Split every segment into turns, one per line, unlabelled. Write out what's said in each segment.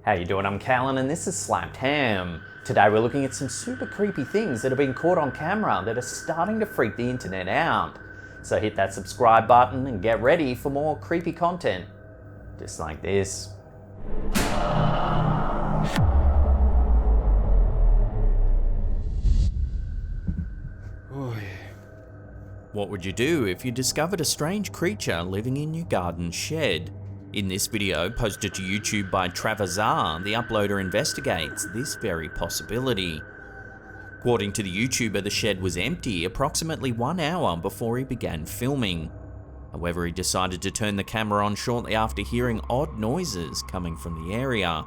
How you doing? I'm Callan and this is Slapped Ham. Today we're looking at some super creepy things that have been caught on camera that are starting to freak the internet out. So hit that subscribe button and get ready for more creepy content. Just like this. What would you do if you discovered a strange creature living in your garden shed? In this video, posted to YouTube by Travazar, the uploader investigates this very possibility. According to the YouTuber, the shed was empty approximately 1 hour before he began filming. However, he decided to turn the camera on shortly after hearing odd noises coming from the area.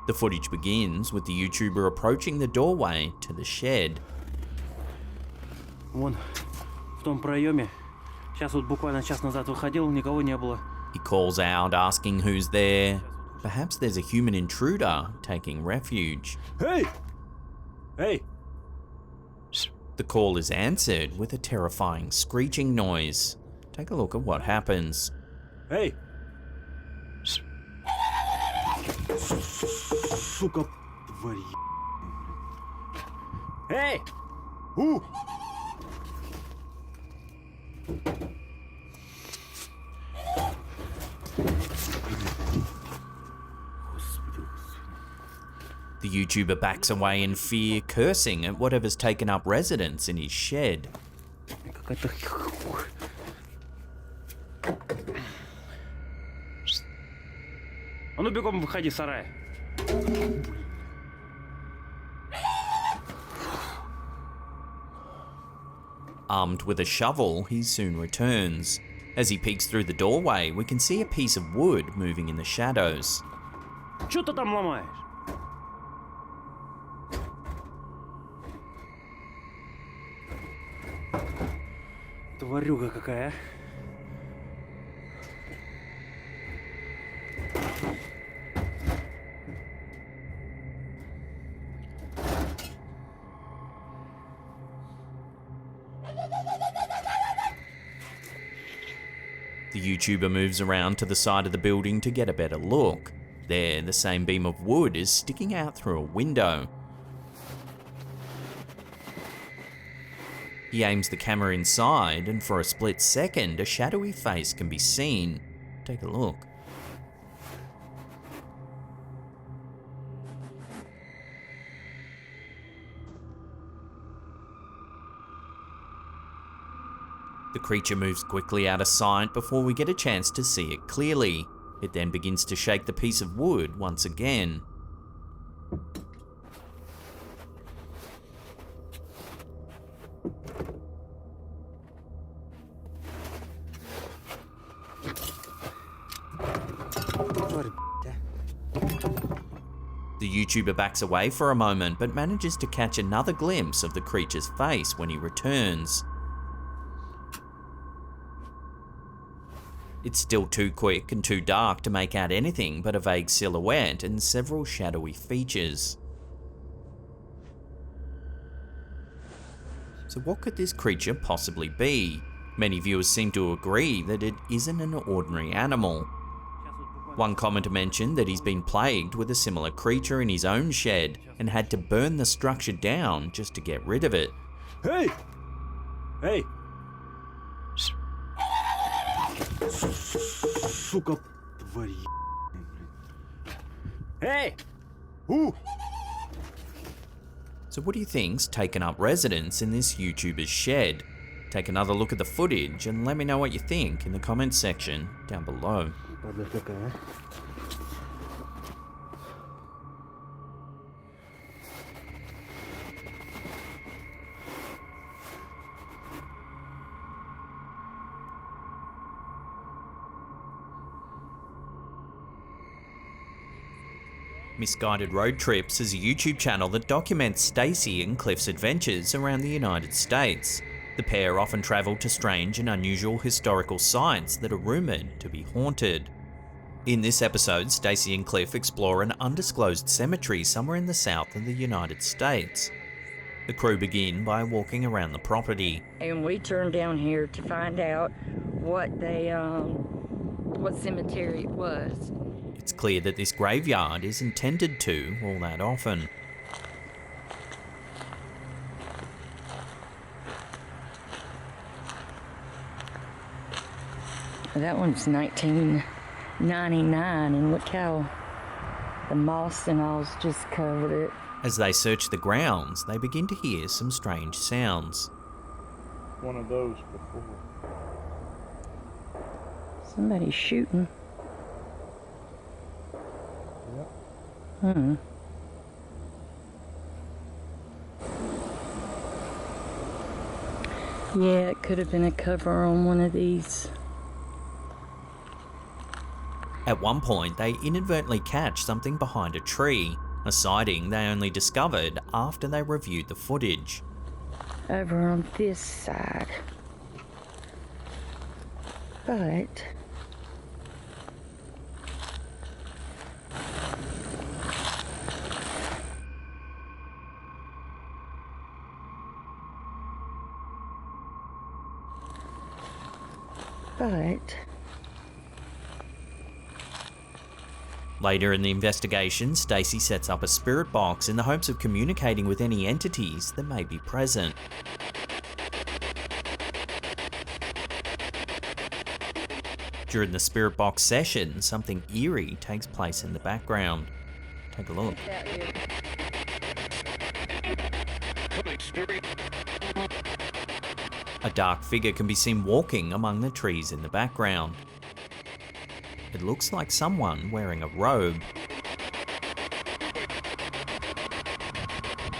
The footage begins with the YouTuber approaching the doorway to the shed.
Вон, в том проеме. Сейчас вот буквально час назад выходил, никого не было.
He calls out, asking who's there. Perhaps there's a human intruder taking refuge.
Hey! Hey!
The call is answered with a terrifying screeching noise. Take a look at what happens.
Hey! Сука, тварь. Hey! Who?
The YouTuber backs away in fear, cursing at whatever's taken up residence in his shed.
А ну бегом выходи, сарай.
Armed with a shovel, he soon returns. As he peeks through the doorway, we can see a piece of wood moving in the shadows.
Чё ты там ломаешь? Тварюга какая.
The YouTuber moves around to the side of the building to get a better look. There, the same beam of wood is sticking out through a window. He aims the camera inside, and for a split second, a shadowy face can be seen. Take a look. The creature moves quickly out of sight before we get a chance to see it clearly. It then begins to shake the piece of wood once again. The YouTuber backs away for a moment, but manages to catch another glimpse of the creature's face when he returns. It's still too quick and too dark to make out anything but a vague silhouette and several shadowy features. So what could this creature possibly be? Many viewers seem to agree that it isn't an ordinary animal. One commenter mentioned that he's been plagued with a similar creature in his own shed and had to burn the structure down just to get rid of it.
Hey! Hey! Сука, тварь. Hey! Who?
So what do you think's taken up residence in this YouTuber's shed? Take another look at the footage and let me know what you think in the comments section down below. Misguided Road Trips is a YouTube channel that documents Stacy and Cliff's adventures around the United States. The pair often travel to strange and unusual historical sites that are rumoured to be haunted. In this episode, Stacy and Cliff explore an undisclosed cemetery somewhere in the south of the United States. The crew begin by walking around the property.
And we turned down here to find out what cemetery it was.
It's clear that this graveyard isn't tended to all that often.
That one's 1999, and look how the moss and all's just covered it.
As they search the grounds, they begin to hear some strange sounds.
One of those before.
Somebody's shooting.
Yep.
Yeah, it could have been a cover on one of these.
At one point, they inadvertently catch something behind a tree, a sighting they only discovered after they reviewed the footage.
Over on this side. But
Later in the investigation, Stacy sets up a spirit box in the hopes of communicating with any entities that may be present. During the spirit box session, something eerie takes place in the background. Take a look. A dark figure can be seen walking among the trees in the background. It looks like someone wearing a robe.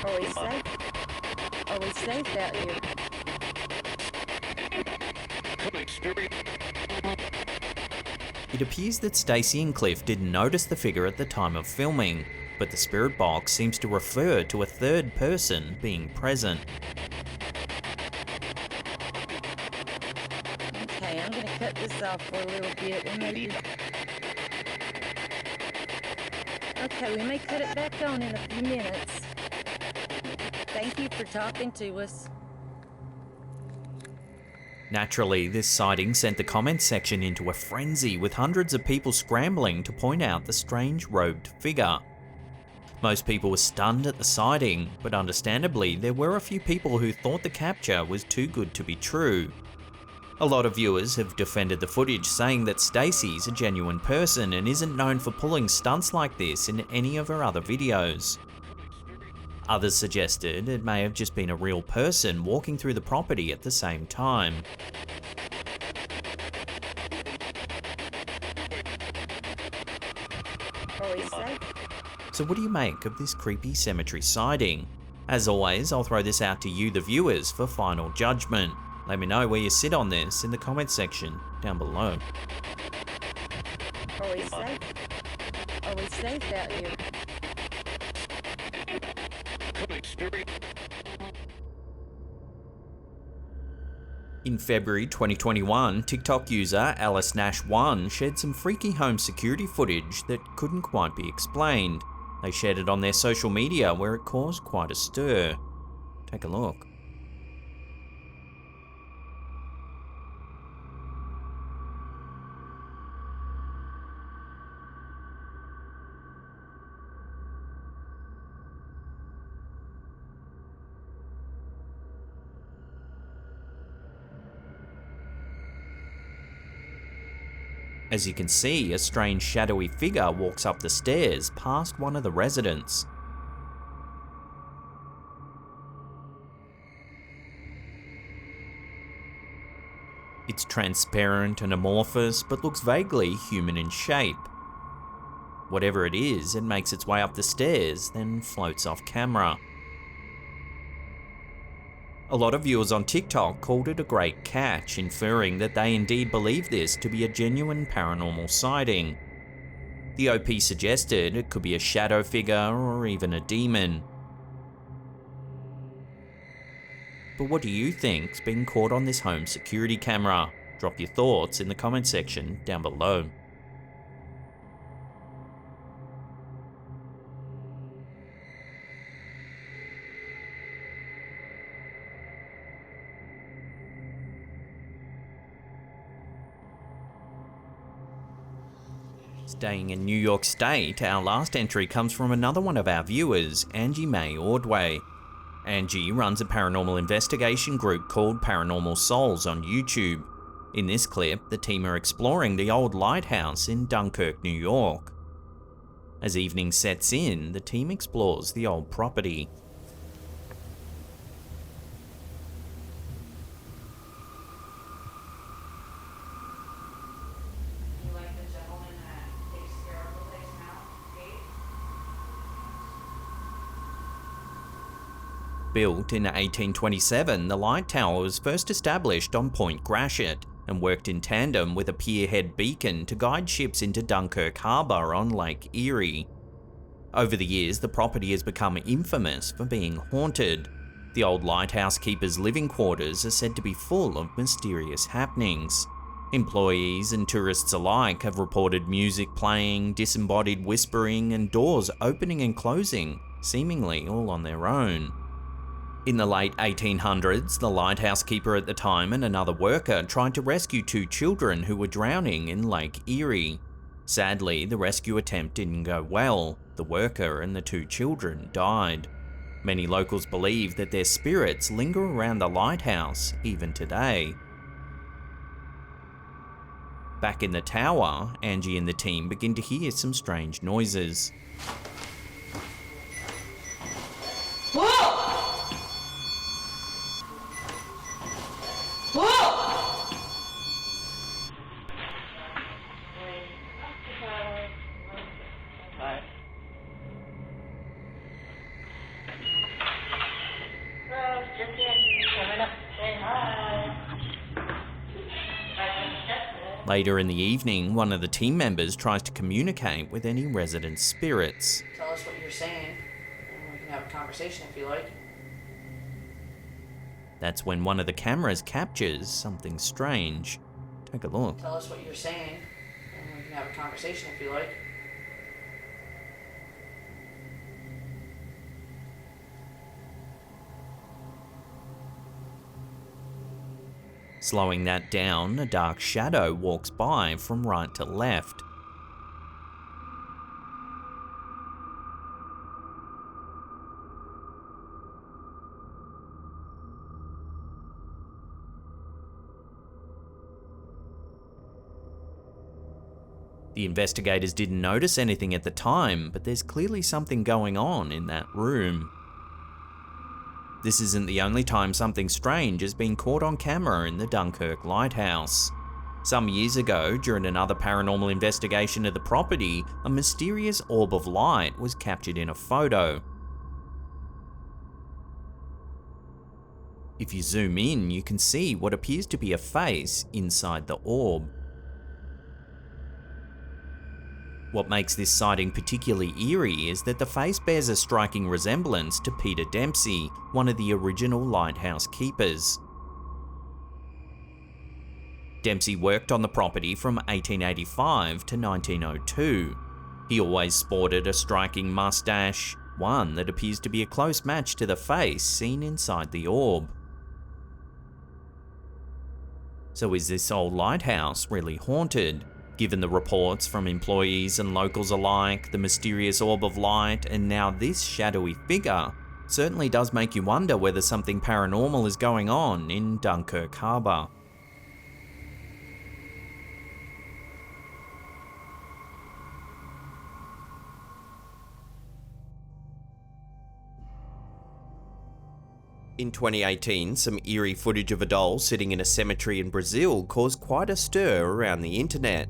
are we safe? Are we safe out here?
It appears that Stacy and Cliff didn't notice the figure at the time of filming, but the spirit box seems to refer to a third person being present.
Okay, I'm gonna cut this off for a little bit. We may cut it back on in a few minutes. Thank you for talking to us.
Naturally, this sighting sent the comments section into a frenzy, with hundreds of people scrambling to point out the strange robed figure. Most people were stunned at the sighting, but understandably, there were a few people who thought the capture was too good to be true. A lot of viewers have defended the footage, saying that Stacy's a genuine person and isn't known for pulling stunts like this in any of her other videos. Others suggested it may have just been a real person walking through the property at the same time.
Are we safe?
So what do you make of this creepy cemetery sighting? As always, I'll throw this out to you, the viewers, for final judgment. Let me know where you sit on this in the comments section down below.
Are we safe? Are we safe out here?
In February 2021, TikTok user Alice Nash1 shared some freaky home security footage that couldn't quite be explained. They shared it on their social media, where it caused quite a stir. Take a look. As you can see, a strange shadowy figure walks up the stairs past one of the residents. It's transparent and amorphous, but looks vaguely human in shape. Whatever it is, it makes its way up the stairs, then floats off camera. A lot of viewers on TikTok called it a great catch, inferring that they indeed believe this to be a genuine paranormal sighting. The OP suggested it could be a shadow figure or even a demon. But what do you think's been caught on this home security camera? Drop your thoughts in the comment section down below. Staying in New York State, our last entry comes from another one of our viewers, Angie Mae Ordway. Angie runs a paranormal investigation group called Paranormal Souls on YouTube. In this clip, the team are exploring the old Lighthouse in Dunkirk, New York. As evening sets in, the team explores the old property. Built in 1827, the light tower was first established on Point Gratiot and worked in tandem with a pierhead beacon to guide ships into Dunkirk Harbour on Lake Erie. Over the years, the property has become infamous for being haunted. The old lighthouse keeper's living quarters are said to be full of mysterious happenings. Employees and tourists alike have reported music playing, disembodied whispering, and doors opening and closing, seemingly all on their own. In the late 1800s, the lighthouse keeper at the time and another worker tried to rescue two children who were drowning in Lake Erie. Sadly, the rescue attempt didn't go well. The worker and the two children died. Many locals believe that their spirits linger around the lighthouse even today. Back in the tower, Angie and the team begin to hear some strange noises.
Whoa!
Later in the evening, one of the team members tries to communicate with any resident spirits.
Tell us what you're saying, and we can have a conversation if you like.
That's when one of the cameras captures something strange. Take a look.
Tell us what you're saying, and we can have a conversation if you like.
Slowing that down, a dark shadow walks by from right to left. The investigators didn't notice anything at the time, but there's clearly something going on in that room. This isn't the only time something strange has been caught on camera in the Dunkirk Lighthouse. Some years ago, during another paranormal investigation of the property, a mysterious orb of light was captured in a photo. If you zoom in, you can see what appears to be a face inside the orb. What makes this sighting particularly eerie is that the face bears a striking resemblance to Peter Dempsey, one of the original lighthouse keepers. Dempsey worked on the property from 1885 to 1902. He always sported a striking mustache, one that appears to be a close match to the face seen inside the orb. So is this old lighthouse really haunted? Given the reports from employees and locals alike, the mysterious orb of light, and now this shadowy figure, certainly does make you wonder whether something paranormal is going on in Dunkirk Harbour. In 2018, some eerie footage of a doll sitting in a cemetery in Brazil caused quite a stir around the internet.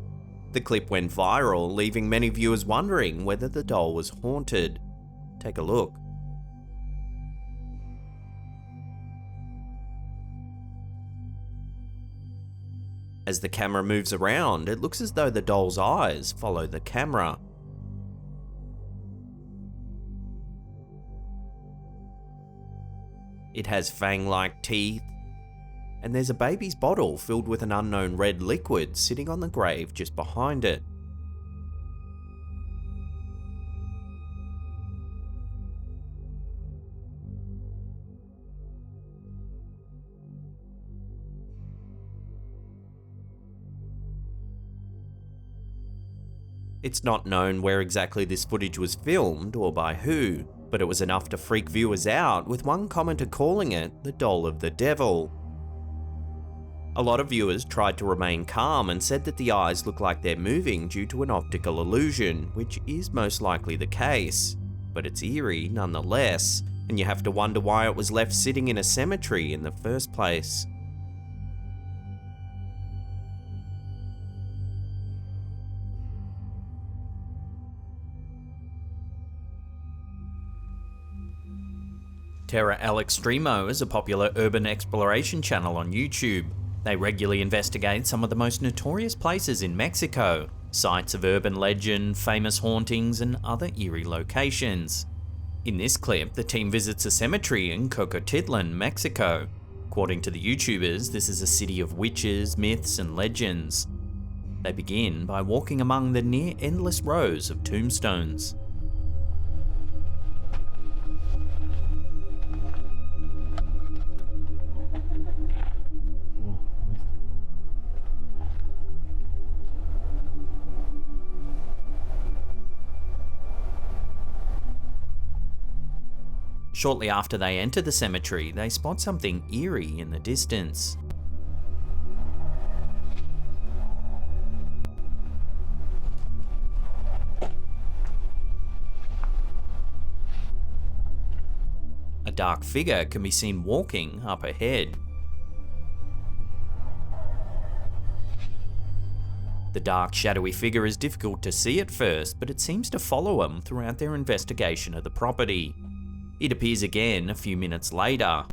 The clip went viral, leaving many viewers wondering whether the doll was haunted. Take a look. As the camera moves around, it looks as though the doll's eyes follow the camera. It has fang-like teeth, and there's a baby's bottle filled with an unknown red liquid sitting on the grave just behind it. It's not known where exactly this footage was filmed or by who, but it was enough to freak viewers out, with one commenter calling it the doll of the devil. A lot of viewers tried to remain calm and said that the eyes look like they're moving due to an optical illusion, which is most likely the case. But it's eerie nonetheless, and you have to wonder why it was left sitting in a cemetery in the first place. Terra Al Extremo is a popular urban exploration channel on YouTube. They regularly investigate some of the most notorious places in Mexico, sites of urban legend, famous hauntings, and other eerie locations. In this clip, the team visits a cemetery in Cocotitlan, Mexico. According to the YouTubers, this is a city of witches, myths, and legends. They begin by walking among the near endless rows of tombstones. Shortly after they enter the cemetery, they spot something eerie in the distance. A dark figure can be seen walking up ahead. The dark, shadowy figure is difficult to see at first, but it seems to follow them throughout their investigation of the property. It appears again a few minutes later.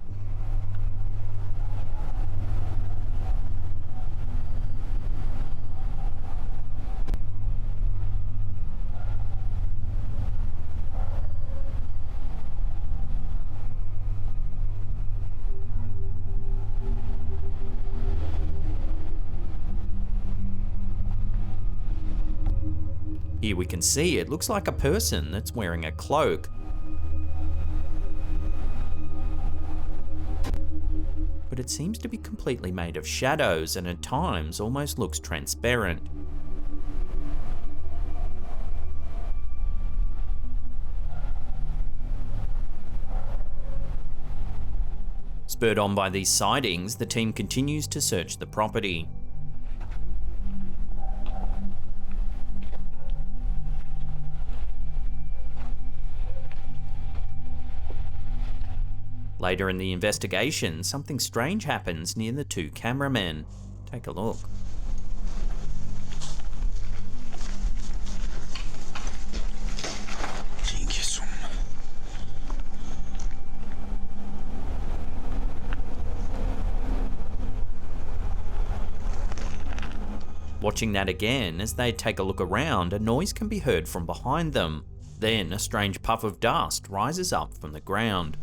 Here we can see it looks like a person that's wearing a cloak. But it seems to be completely made of shadows and at times almost looks transparent. Spurred on by these sightings, the team continues to search the property. Later in the investigation, something strange happens near the two cameramen. Take a look. Watching that again, as they take a look around, a noise can be heard from behind them. Then a strange puff of dust rises up from the ground.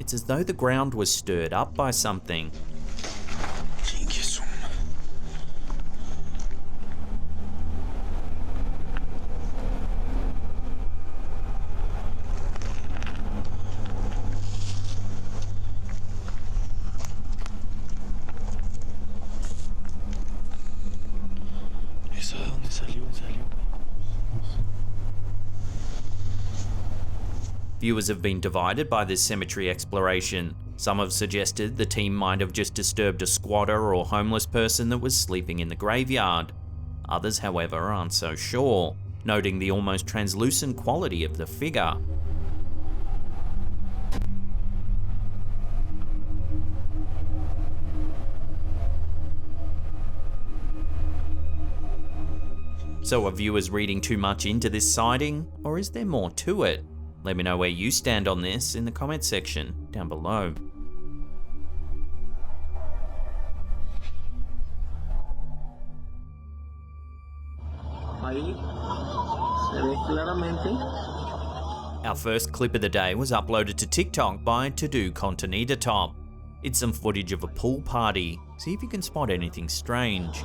It's as though the ground was stirred up by something. Viewers have been divided by this cemetery exploration. Some have suggested the team might have just disturbed a squatter or homeless person that was sleeping in the graveyard. Others, however, aren't so sure, noting the almost translucent quality of the figure. So are viewers reading too much into this sighting, or is there more to it? Let me know where you stand on this in the comments section down below. Our first clip of the day was uploaded to TikTok by To Do Contenida Top. It's some footage of a pool party. See if you can spot anything strange.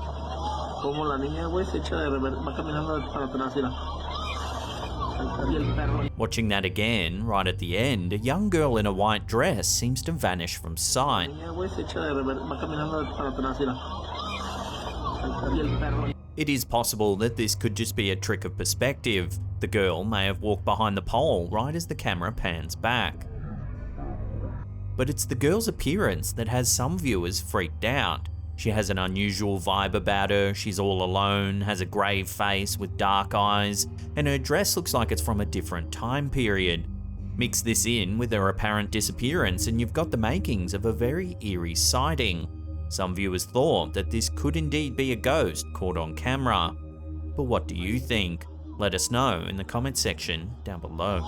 Watching that again, right at the end, a young girl in a white dress seems to vanish from sight. It is possible that this could just be a trick of perspective. The girl may have walked behind the pole right as the camera pans back. But it's the girl's appearance that has some viewers freaked out. She has an unusual vibe about her, she's all alone, has a grave face with dark eyes, and her dress looks like it's from a different time period. Mix this in with her apparent disappearance and you've got the makings of a very eerie sighting. Some viewers thought that this could indeed be a ghost caught on camera. But what do you think? Let us know in the comment section down below.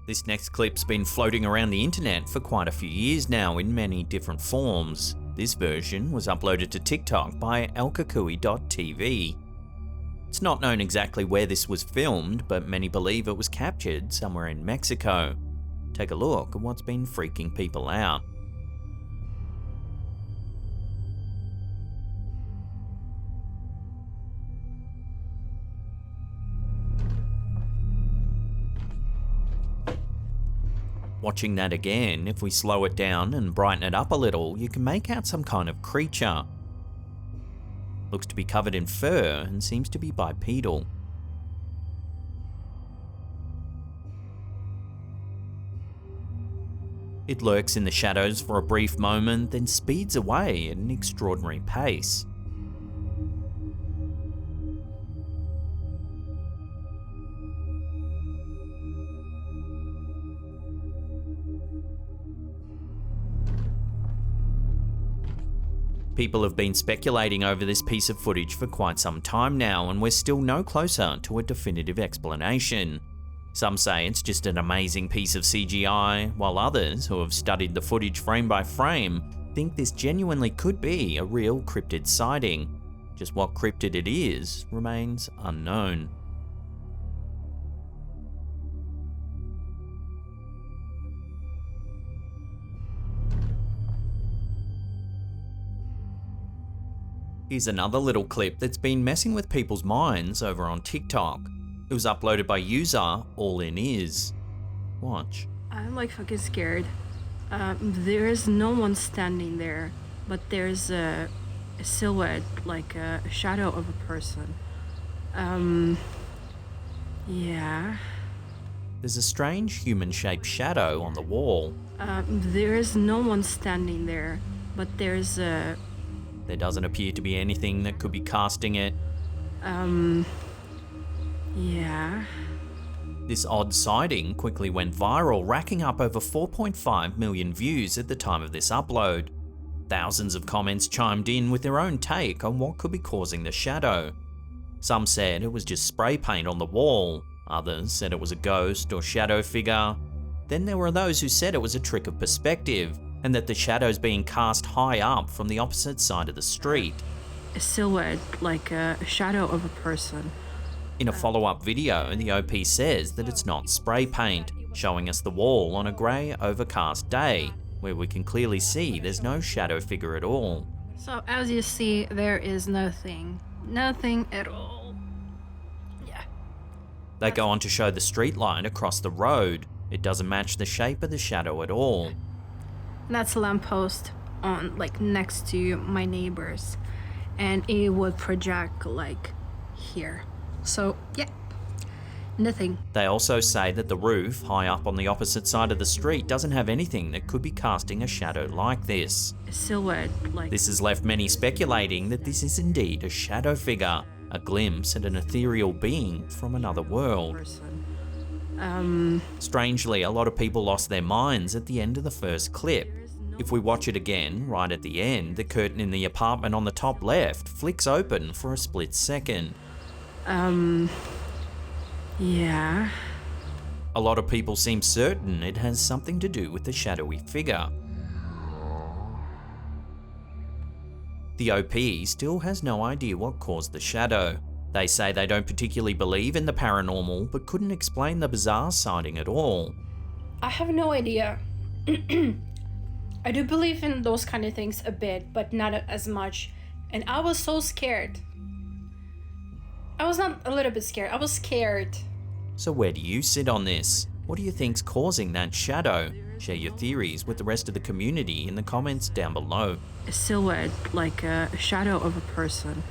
This next clip's been floating around the internet for quite a few years now in many different forms. This version was uploaded to TikTok by elkakui.tv. It's not known exactly where this was filmed, but many believe it was captured somewhere in Mexico. Take a look at what's been freaking people out. Watching that again, if we slow it down and brighten it up a little, you can make out some kind of creature. Looks to be covered in fur and seems to be bipedal. It lurks in the shadows for a brief moment, then speeds away at an extraordinary pace. People have been speculating over this piece of footage for quite some time now, and we're still no closer to a definitive explanation. Some say it's just an amazing piece of CGI, while others, who have studied the footage frame by frame, think this genuinely could be a real cryptid sighting. Just what cryptid it is remains unknown. Here's another little clip that's been messing with people's minds over on TikTok. It was uploaded by user All In Is. Watch.
I'm like fucking scared. There is no one standing there, but there's a silhouette, like a shadow of a person. Yeah.
There's a strange human-shaped shadow on the wall.
There is no one standing there, but there's a...
There doesn't appear to be anything that could be casting it.
Yeah.
This odd sighting quickly went viral, racking up over 4.5 million views at the time of this upload. Thousands of comments chimed in with their own take on what could be causing the shadow. Some said it was just spray paint on the wall, others said it was a ghost or shadow figure. Then there were those who said it was a trick of perspective, and that the shadow's being cast high up from the opposite side of the street.
A silhouette, like a shadow of a person.
In a follow-up video, the OP says that it's not spray paint, showing us the wall on a grey, overcast day, where we can clearly see there's no shadow figure at all.
So as you see, there is nothing. Nothing at all. Yeah.
They go on to show the street light across the road. It doesn't match the shape of the shadow at all.
That's a lamppost on, like, next to my neighbors, and it would project like here. So yeah, nothing.
They also say that the roof high up on the opposite side of the street doesn't have anything that could be casting a shadow like this.
A silhouette, like...
This has left many speculating that this is indeed a shadow figure, a glimpse at an ethereal being from another world. Strangely, a lot of people lost their minds at the end of the first clip. If we watch it again, right at the end, the curtain in the apartment on the top left flicks open for a split second.
Yeah.
A lot of people seem certain it has something to do with the shadowy figure. The OP still has no idea what caused the shadow. They say they don't particularly believe in the paranormal, but couldn't explain the bizarre sighting at all.
I have no idea. I do believe in those kind of things a bit, but not as much. And I was so scared. I was not a little bit scared, I was scared.
So where do you sit on this? What do you think's causing that shadow? Share your theories with the rest of the community in the comments down below.
A silhouette, like a shadow of a person.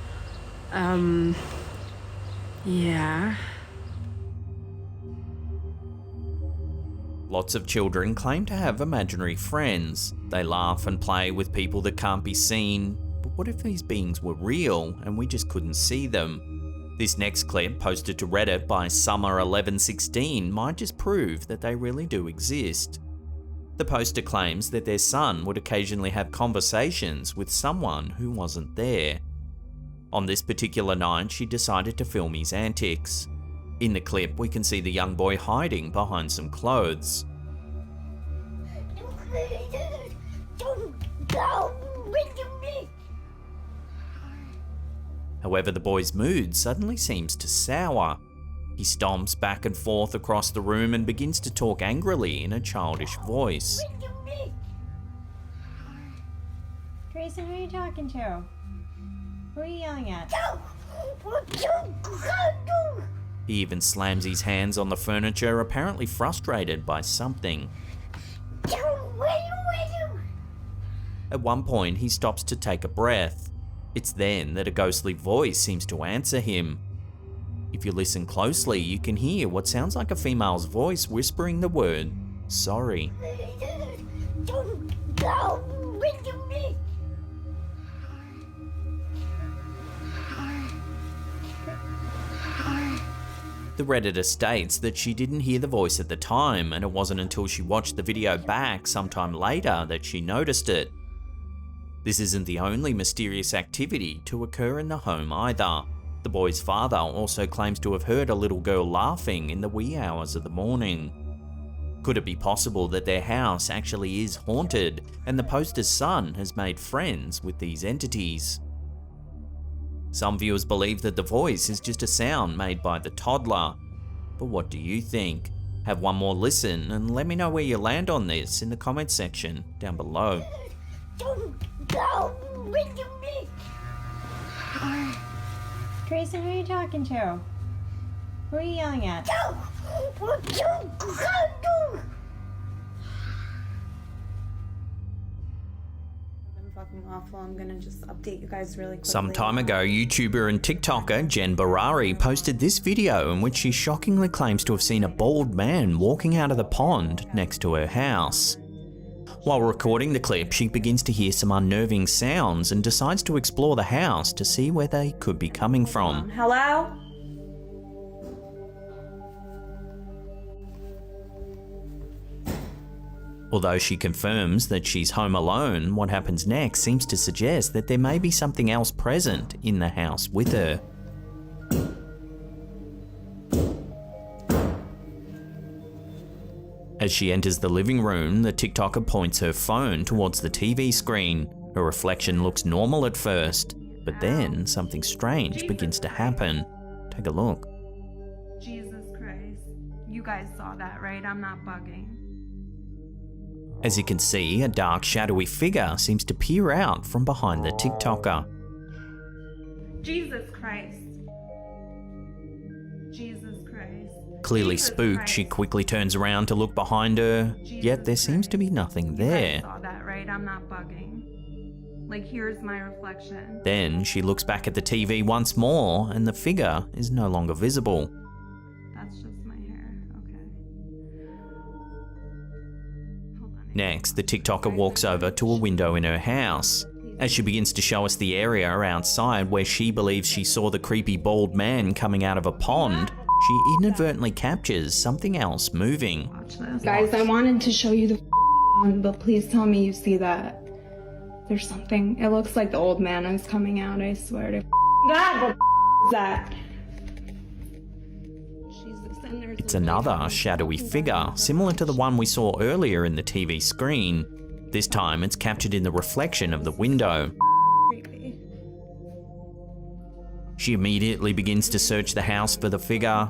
Yeah.
Lots of children claim to have imaginary friends. They laugh and play with people that can't be seen. But what if these beings were real and we just couldn't see them? This next clip, posted to Reddit by Summer1116, might just prove that they really do exist. The poster claims that their son would occasionally have conversations with someone who wasn't there. On this particular night, she decided to film his antics. In the clip, we can see the young boy hiding behind some clothes. However, the boy's mood suddenly seems to sour. He stomps back and forth across the room and begins to talk angrily in a childish voice.
Grayson, who are you talking to? Who are you yelling at?
He even slams his hands on the furniture, apparently frustrated by something. At one point, he stops to take a breath. It's then that a ghostly voice seems to answer him. If you listen closely, you can hear what sounds like a female's voice whispering the word, sorry. The Redditor states that she didn't hear the voice at the time, and it wasn't until she watched the video back sometime later that she noticed it. This isn't the only mysterious activity to occur in the home either. The boy's father also claims to have heard a little girl laughing in the wee hours of the morning. Could it be possible that their house actually is haunted, and the poster's son has made friends with these entities? Some viewers believe that the voice is just a sound made by the toddler. But what do you think? Have one more listen and let me know where you land on this in the comments section down below.
Grayson, who are you talking to? Who are you yelling at?
Fucking awful. I'm gonna just update you guys really quickly.
Some time ago, YouTuber and TikToker Jen Barari posted this video in which she shockingly claims to have seen a bald man walking out of the pond next to her house. While recording the clip, she begins to hear some unnerving sounds and decides to explore the house to see where they could be coming from.
Hello?
Although she confirms that she's home alone, what happens next seems to suggest that there may be something else present in the house with her. As she enters the living room, the TikToker points her phone towards the TV screen. Her reflection looks normal at first, but then something strange begins to happen. Take a look.
Jesus Christ. You guys saw that, right? I'm not bugging.
As you can see, a dark, shadowy figure seems to peer out from behind the TikToker.
Jesus Christ. Jesus Christ.
Clearly
Jesus
spooked,
Christ.
she quickly turns around to look behind her, yet there seems to be nothing there.
You guys saw that, right? I'm not bugging. Like, here's my reflection.
Then she looks back at the TV once more, and the figure is no longer visible.
That's just my hair. Okay. Hold on.
Next, the TikToker walks over to a window in her house. As she begins to show us the area outside where she believes she saw the creepy bald man coming out of a pond, she inadvertently captures something else moving.
Watch this. Guys, I wanted to show you the one, but please tell me you see that. There's something. It looks like the old man is coming out, I swear to God, what is that? Jesus, and there's
It's another shadowy figure, similar to the one we saw earlier in the TV screen. This time it's captured in the reflection of the window.
creepy.
She immediately begins to search the house for the figure.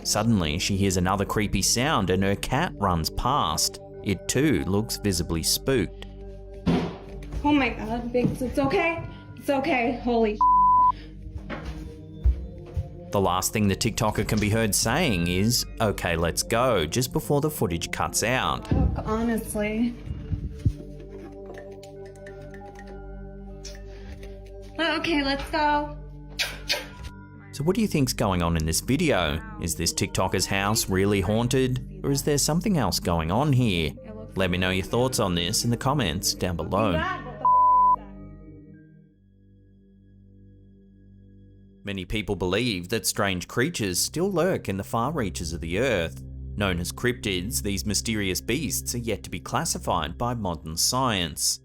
Suddenly, she hears another creepy sound and her cat runs past. It too looks visibly spooked.
Oh my god, Biggs, it's okay. It's okay. Holy
The last thing the TikToker can be heard saying is, "Okay, let's go," just before the footage cuts out.
fuck, honestly. Okay, let's go.
So what do you think's going on in this video? Is this TikToker's house really haunted? Or is there something else going on here? Let me know your thoughts on this in the comments down below. Many people believe that strange creatures still lurk in the far reaches of the earth. Known as cryptids, these mysterious beasts are yet to be classified by modern science.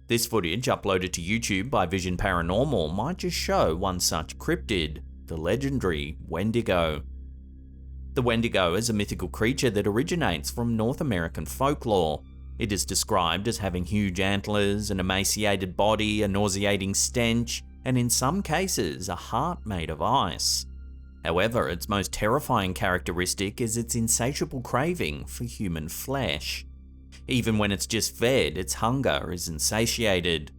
This footage, uploaded to YouTube by Vision Paranormal, might just show one such cryptid, the legendary Wendigo. The Wendigo is a mythical creature that originates from North American folklore. It is described as having huge antlers, an emaciated body, a nauseating stench, and in some cases, a heart made of ice. However, its most terrifying characteristic is its insatiable craving for human flesh. Even when it's just fed, its hunger is insatiated.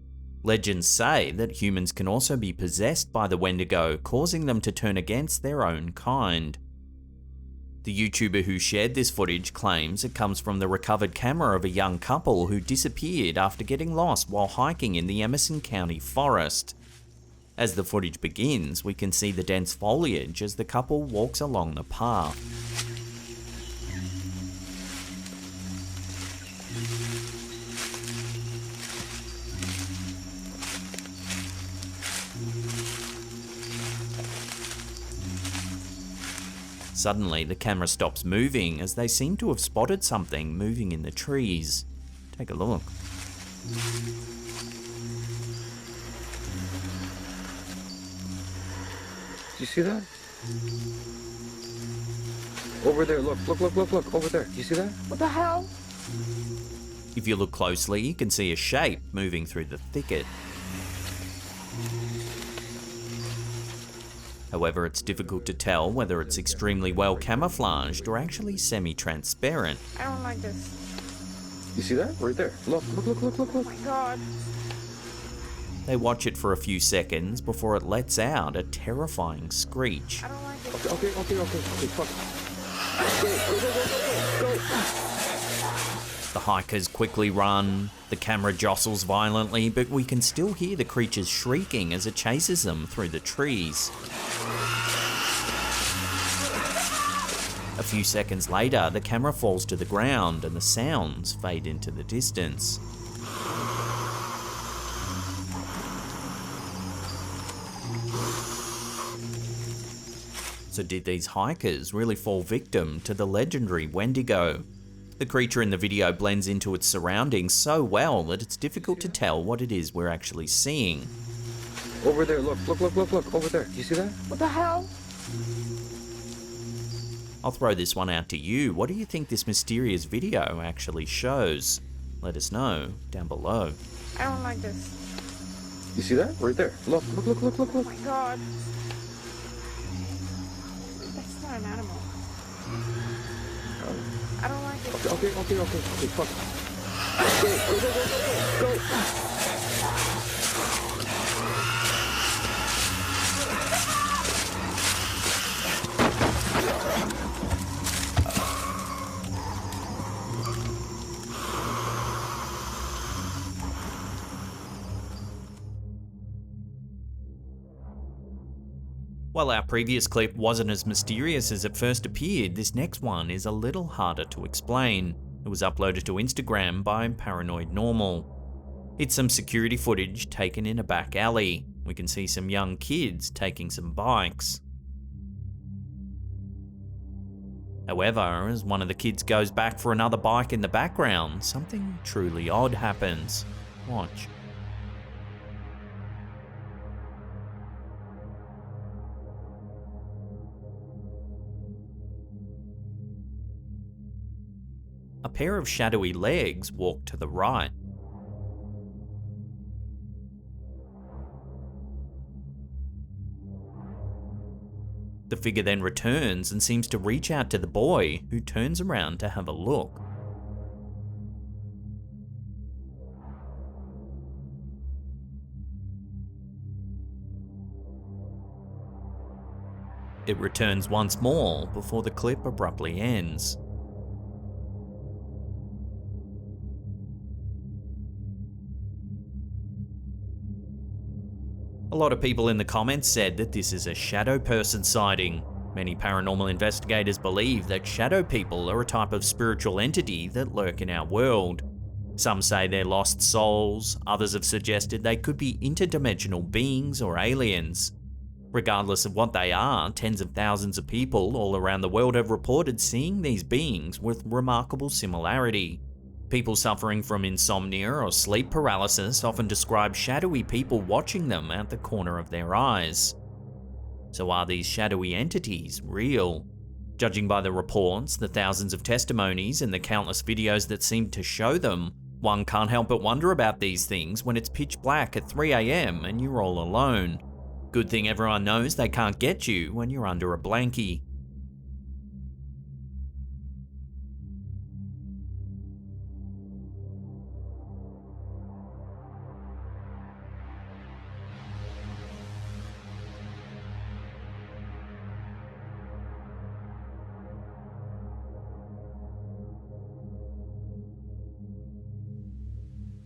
Legends say that humans can also be possessed by the Wendigo, causing them to turn against their own kind. The YouTuber who shared this footage claims it comes from the recovered camera of a young couple who disappeared after getting lost while hiking in the Emerson County forest. As the footage begins, we can see the dense foliage as the couple walks along the path. Suddenly, the camera stops moving as they seem to have spotted something moving in the trees. Take a look.
Do you see that? Over there, look, over there. Do you see that? What the hell?
If you look closely, you can see a shape moving through the thicket. However, it's difficult to tell whether it's extremely well camouflaged or actually semi-transparent.
I don't like this.
You see that? Right there. Look.
Oh my god.
They watch it for a few seconds before it lets out a terrifying screech.
I don't like this.
Okay, fuck. Go.
The hikers quickly run, the camera jostles violently, but we can still hear the creatures shrieking as it chases them through the trees. A few seconds later, the camera falls to the ground and the sounds fade into the distance. So did these hikers really fall victim to the legendary Wendigo? The creature in the video blends into its surroundings so well that it's difficult to tell what it is we're actually seeing.
Over there, look, over there. Do you see that?
What the hell?
I'll throw this one out to you. What do you think this mysterious video actually shows? Let us know down below.
I don't like this.
You see that? Right there. Look.
Oh my god. That's not an animal. I don't like it.
Okay, fuck. Go.
While our previous clip wasn't as mysterious as it first appeared, this next one is a little harder to explain. It was uploaded to Instagram by Paranoid Normal. It's some security footage taken in a back alley. We can see some young kids taking some bikes. However, as one of the kids goes back for another bike in the background, something truly odd happens. Watch. A pair of shadowy legs walk to the right. The figure then returns and seems to reach out to the boy, who turns around to have a look. It returns once more before the clip abruptly ends. A lot of people in the comments said that this is a shadow person sighting. Many paranormal investigators believe that shadow people are a type of spiritual entity that lurk in our world. Some say they're lost souls, others have suggested they could be interdimensional beings or aliens. Regardless of what they are, tens of thousands of people all around the world have reported seeing these beings with remarkable similarity. People suffering from insomnia or sleep paralysis often describe shadowy people watching them out the corner of their eyes. So are these shadowy entities real? Judging by the reports, the thousands of testimonies, and the countless videos that seem to show them, one can't help but wonder about these things when it's pitch black at 3 AM and you're all alone. Good thing everyone knows they can't get you when you're under a blankie.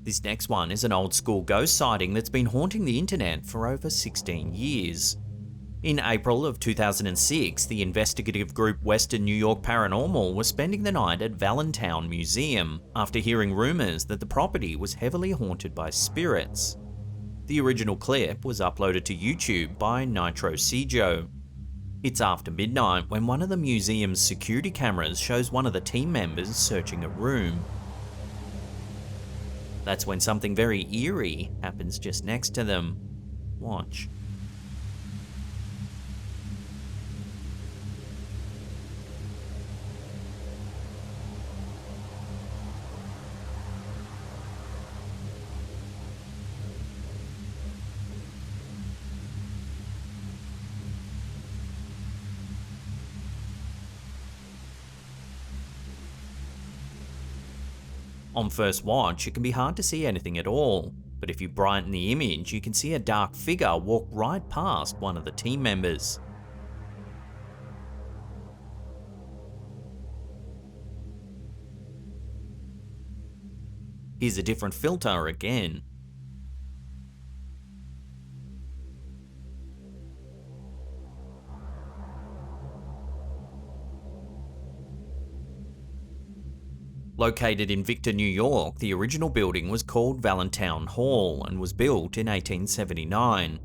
This next one is an old school ghost sighting that's been haunting the internet for over 16 years. In April of 2006, the investigative group Western New York Paranormal was spending the night at Valentinetown Museum after hearing rumours that the property was heavily haunted by spirits. The original clip was uploaded to YouTube by Nitro Sejo. It's after midnight when one of the museum's security cameras shows one of the team members searching a room. That's when something very eerie happens just next to them. Watch. On first watch, it can be hard to see anything at all, but if you brighten the image, you can see a dark figure walk right past one of the team members. Here's a different filter again. Located in Victor, New York, the original building was called Valentinetown Hall and was built in 1879.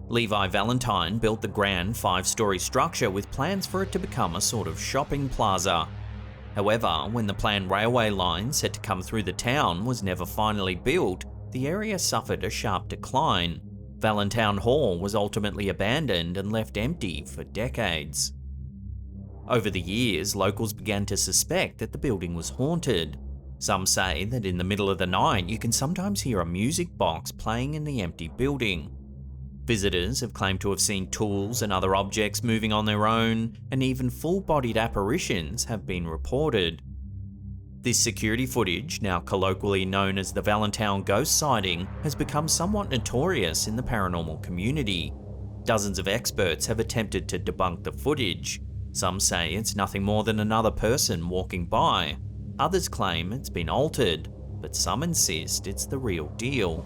Levi Valentine built the grand 5-story structure with plans for it to become a sort of shopping plaza. However, when the planned railway line set to come through the town was never finally built, the area suffered a sharp decline. Valentinetown Hall was ultimately abandoned and left empty for decades. Over the years, locals began to suspect that the building was haunted. Some say that in the middle of the night, you can sometimes hear a music box playing in the empty building. Visitors have claimed to have seen tools and other objects moving on their own, and even full-bodied apparitions have been reported. This security footage, now colloquially known as the Valentinetown ghost sighting, has become somewhat notorious in the paranormal community. Dozens of experts have attempted to debunk the footage. Some say it's nothing more than another person walking by. Others claim it's been altered, but some insist it's the real deal.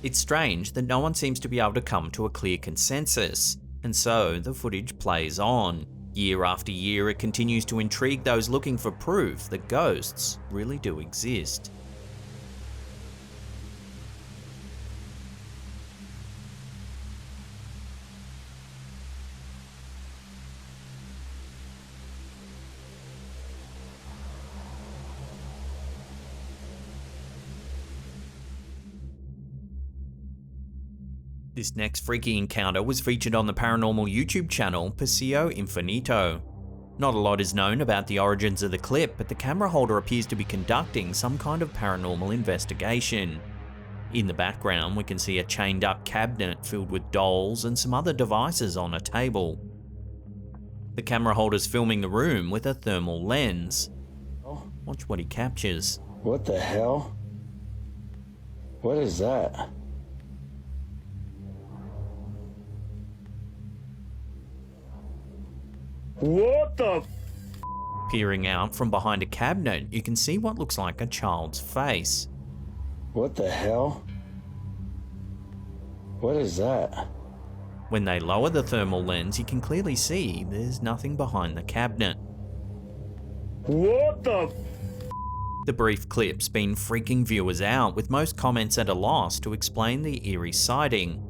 It's strange that no one seems to be able to come to a clear consensus, and so the footage plays on. Year after year, it continues to intrigue those looking for proof that ghosts really do exist. This next freaky encounter was featured on the paranormal YouTube channel Paseo Infinito. Not a lot is known about the origins of the clip, but the camera holder appears to be conducting some kind of paranormal investigation. In the background, we can see a chained up cabinet filled with dolls and some other devices on a table. The camera holder's filming the room with a thermal lens. Watch what he captures.
What the hell? What is that? What the f?
Peering out from behind a cabinet, you can see what looks like a child's face.
What the hell? What is that?
When they lower the thermal lens, you can clearly see there's nothing behind the cabinet.
What the f?
The brief clip's been freaking viewers out, with most comments at a loss to explain the eerie sighting.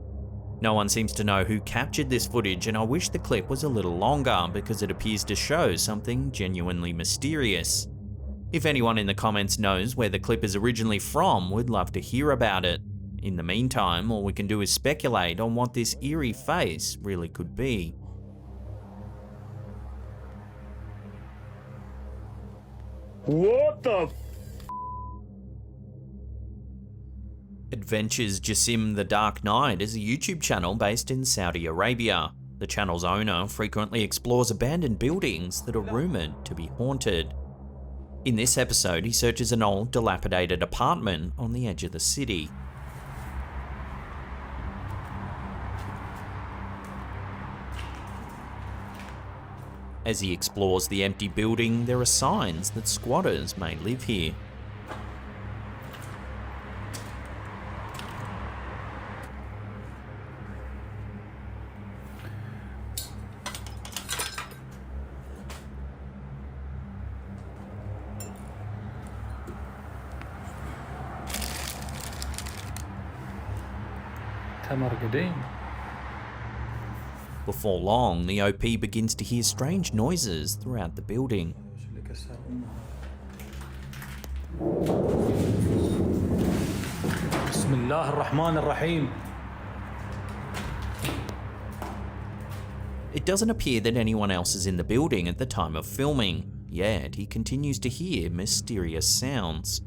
No one seems to know who captured this footage, and I wish the clip was a little longer because it appears to show something genuinely mysterious. If anyone in the comments knows where the clip is originally from, we'd love to hear about it. In the meantime, all we can do is speculate on what this eerie face really could be.
What the f?
Adventures Jassim the Dark Knight is a YouTube channel based in Saudi Arabia. The channel's owner frequently explores abandoned buildings that are rumoured to be haunted. In this episode, he searches an old, dilapidated apartment on the edge of the city. As he explores the empty building, there are signs that squatters may live here. Before long, the OP begins to hear strange noises throughout the building. It doesn't appear that anyone else is in the building at the time of filming, yet he continues to hear mysterious sounds.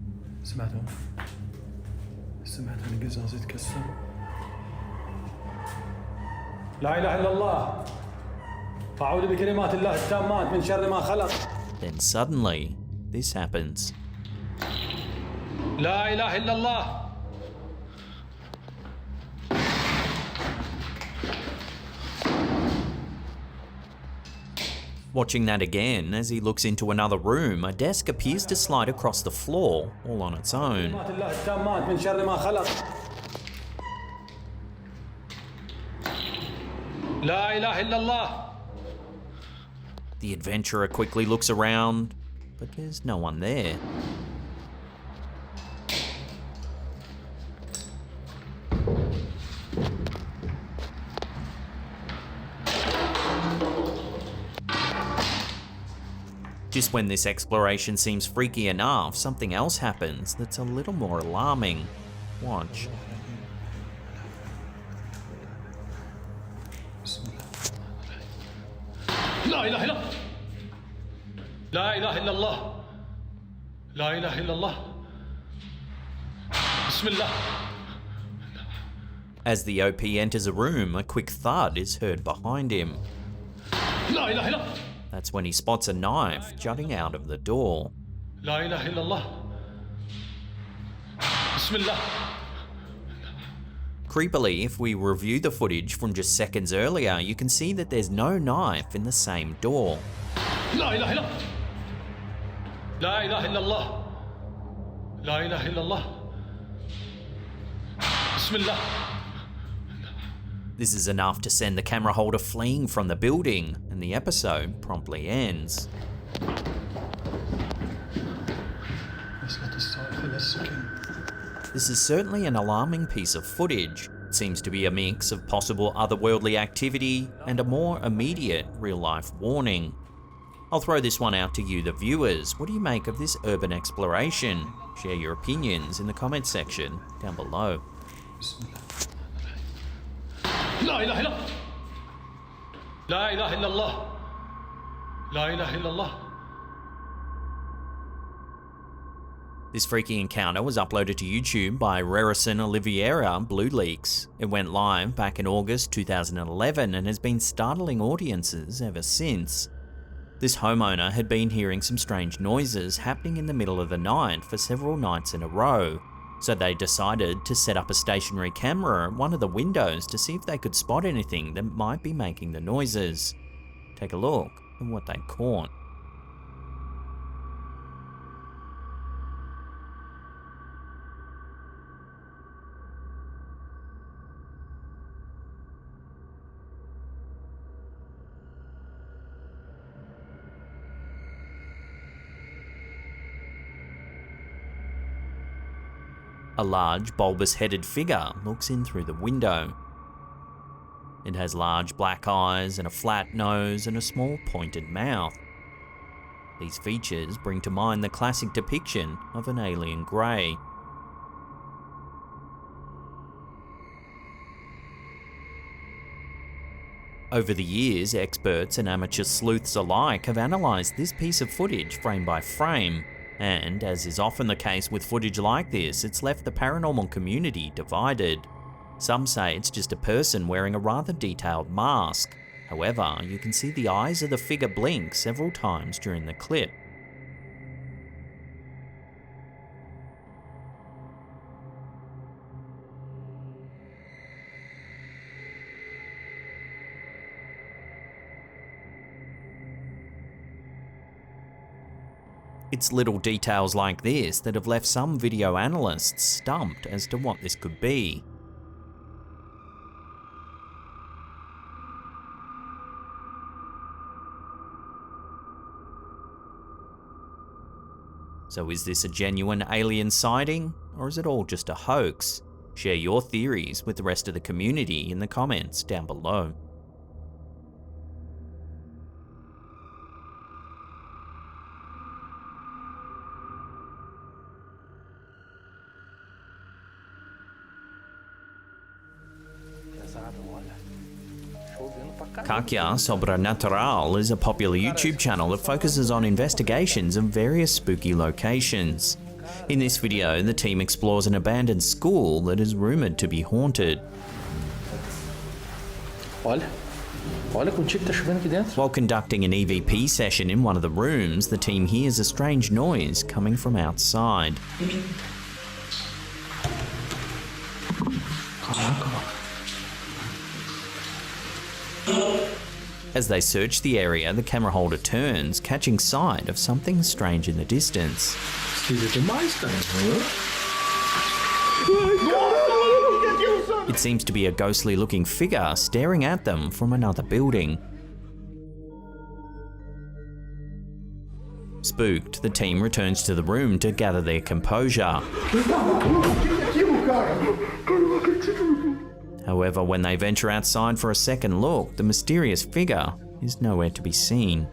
لا إله إلا الله أعوذ بكلمات الله التامات من شر ما خلق.
Then suddenly, this happens.
لا إله إلا الله.
Watching that again, as he looks into another room, a desk appears to slide across the floor, all on its own.
كلمات الله التامات من شر ما خلق. لا إله إلا الله.
The adventurer quickly looks around, but there's no one there. Just when this exploration seems freaky enough, something else happens that's a little more alarming. Watch.
لا إله إلا الله. لا إله إلا الله. لا إله إلا الله. بسم الله.
As the OP enters a room, a quick thud is heard behind him.
لا إله إلا الله.
That's when he spots a knife jutting out of the door.
لا إله إلا الله. بسم الله.
Creepily, if we review the footage from just seconds earlier, you can see that there's no knife in the same door.
لا إله إلا الله. لا إله إلا الله. لا إله إلا الله. بسم الله.
This is enough to send the camera holder fleeing from the building, and the episode promptly ends. This is certainly an alarming piece of footage. It seems to be a mix of possible otherworldly activity and a more immediate real-life warning. I'll throw this one out to you, the viewers. What do you make of this urban exploration? Share your opinions in the comments section down below.
لا إله إلا الله. لا إله إلا الله. لا إله إلا الله.
This freaky encounter was uploaded to YouTube by Rerison Oliveira Blue Leaks. It went live back in August 2011 and has been startling audiences ever since. This homeowner had been hearing some strange noises happening in the middle of the night for several nights in a row, so they decided to set up a stationary camera at one of the windows to see if they could spot anything that might be making the noises. Take a look at what they caught. A large, bulbous-headed figure looks in through the window. It has large black eyes and a flat nose and a small pointed mouth. These features bring to mind the classic depiction of an alien grey. Over the years, experts and amateur sleuths alike have analysed this piece of footage frame by frame, and, as is often the case with footage like this, it's left the paranormal community divided. Some say it's just a person wearing a rather detailed mask. However, you can see the eyes of the figure blink several times during the clip. It's little details like this that have left some video analysts stumped as to what this could be. So is this a genuine alien sighting, or is it all just a hoax? Share your theories with the rest of the community in the comments down below. Kakya Sobrenatural is a popular YouTube channel that focuses on investigations of various spooky locations. In this video, the team explores an abandoned school that is rumoured to be haunted. While conducting an EVP session in one of the rooms, the team hears a strange noise coming from outside. As they search the area, the camera holder turns, catching sight of something strange in the distance. It seems to be a ghostly looking figure staring at them from another building. Spooked, the team returns to the room to gather their composure. However, when they venture outside for a second look, the mysterious figure is nowhere to be seen.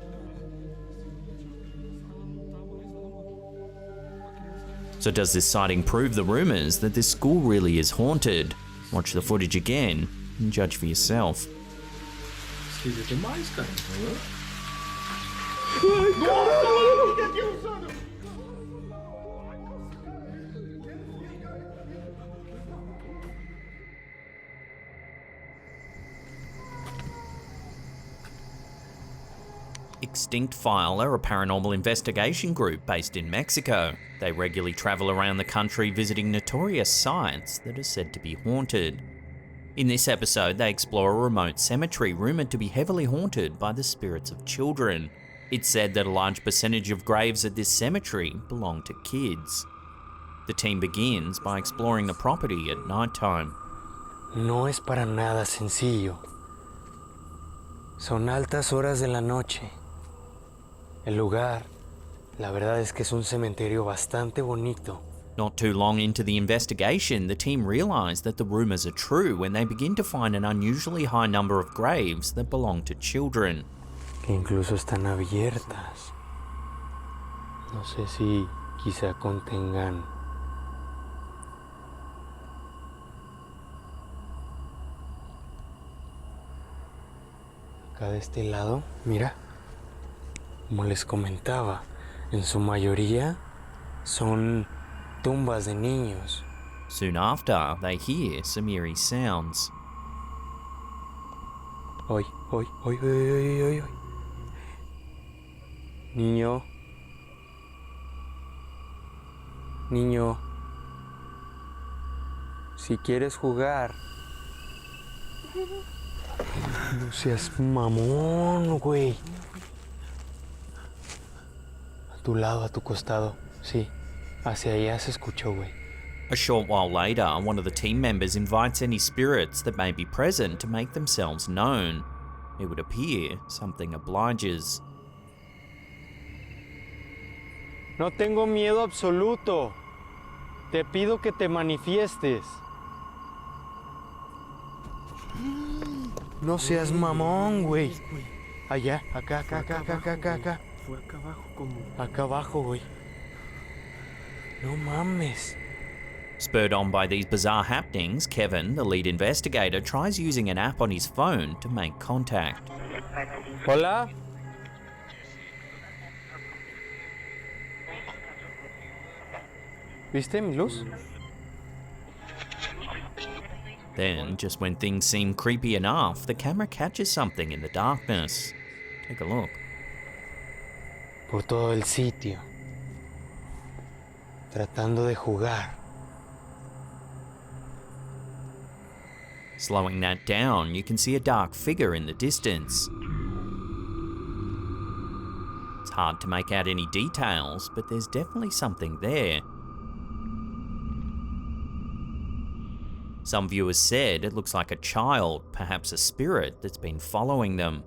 So does this sighting prove the rumours that this school really is haunted? Watch the footage again and judge for yourself. Extinct File are a paranormal investigation group based in Mexico. They regularly travel around the country visiting notorious sites that are said to be haunted. In this episode, they explore a remote cemetery rumoured to be heavily haunted by the spirits of children. It's said that a large percentage of graves at this cemetery belong to kids. The team begins by exploring the property at nighttime.
No es para nada sencillo. Son altas horas de la noche. El lugar, la verdad es que es un cementerio bastante bonito.
Not too long into the investigation, the team realise that the rumours are true when they begin to find an unusually high number of graves that belong to children.
Que incluso están abiertas. No sé si quizá contengan acá de este lado, mira. Como les comentaba, en su mayoría son tumbas de niños.
Soon after, they hear some eerie sounds.
Oy, oy, oy, oy, oy, oy, oy. Niño. Niño. Si quieres jugar. No seas mamón, güey. A tu lado, a tu costado. Sí. Hacia allá se escuchó, güey.
A short while later, one of the team members invites any spirits that may be present to make themselves known. It would appear something obliges.
No tengo miedo absoluto. Te pido que te manifiestes. No seas mamón, güey. Allá, acá.
Fue acá abajo como...
Acá abajo, güey. No mames.
Spurred on by these bizarre happenings, Kevin, the lead investigator, tries using an app on his phone to make contact.
Hola. ¿Viste mi luz?
Then, just when things seem creepy enough, the camera catches something in the darkness. Take a look.
Por todo el sitio. Tratando de jugar.
Slowing that down, you can see a dark figure in the distance. It's hard to make out any details, but there's definitely something there. Some viewers said it looks like a child, perhaps a spirit that's been following them.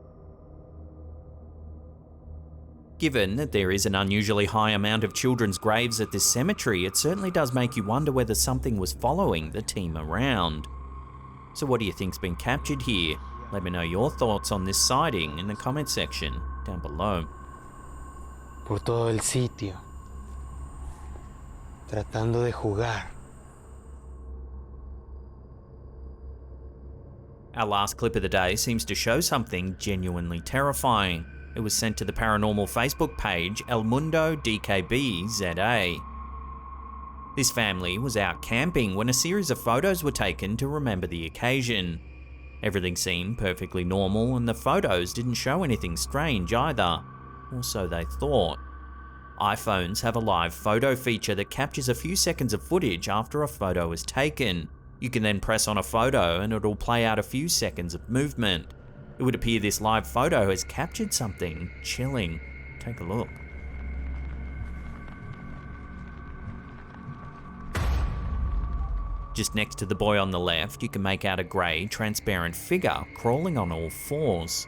Given that there is an unusually high amount of children's graves at this cemetery, it certainly does make you wonder whether something was following the team around. So what do you think's been captured here? Let me know your thoughts on this sighting in the comment section down below.
Por todo el sitio. Tratando de jugar.
Our last clip of the day seems to show something genuinely terrifying. It was sent to the paranormal Facebook page El Mundo DKBZA. This family was out camping when a series of photos were taken to remember the occasion. Everything seemed perfectly normal and the photos didn't show anything strange either, or so they thought. iPhones have a live photo feature that captures a few seconds of footage after a photo is taken. You can then press on a photo and it'll play out a few seconds of movement. It would appear this live photo has captured something chilling. Take a look. Just next to the boy on the left, you can make out a grey, transparent figure crawling on all fours.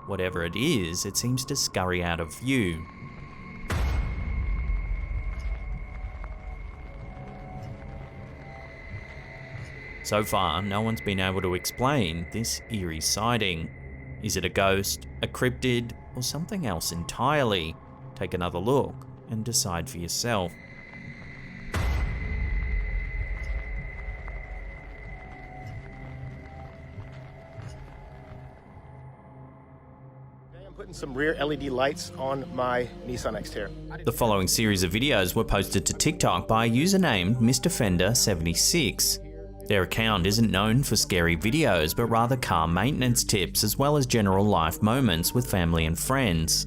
Whatever it is, it seems to scurry out of view. So far, no one's been able to explain this eerie sighting. Is it a ghost, a cryptid, or something else entirely? Take another look and decide for yourself.
I'm putting some rear LED lights on my Nissan Xterra.
The following series of videos were posted to TikTok by a user named MrFender76. Their account isn't known for scary videos, but rather car maintenance tips as well as general life moments with family and friends.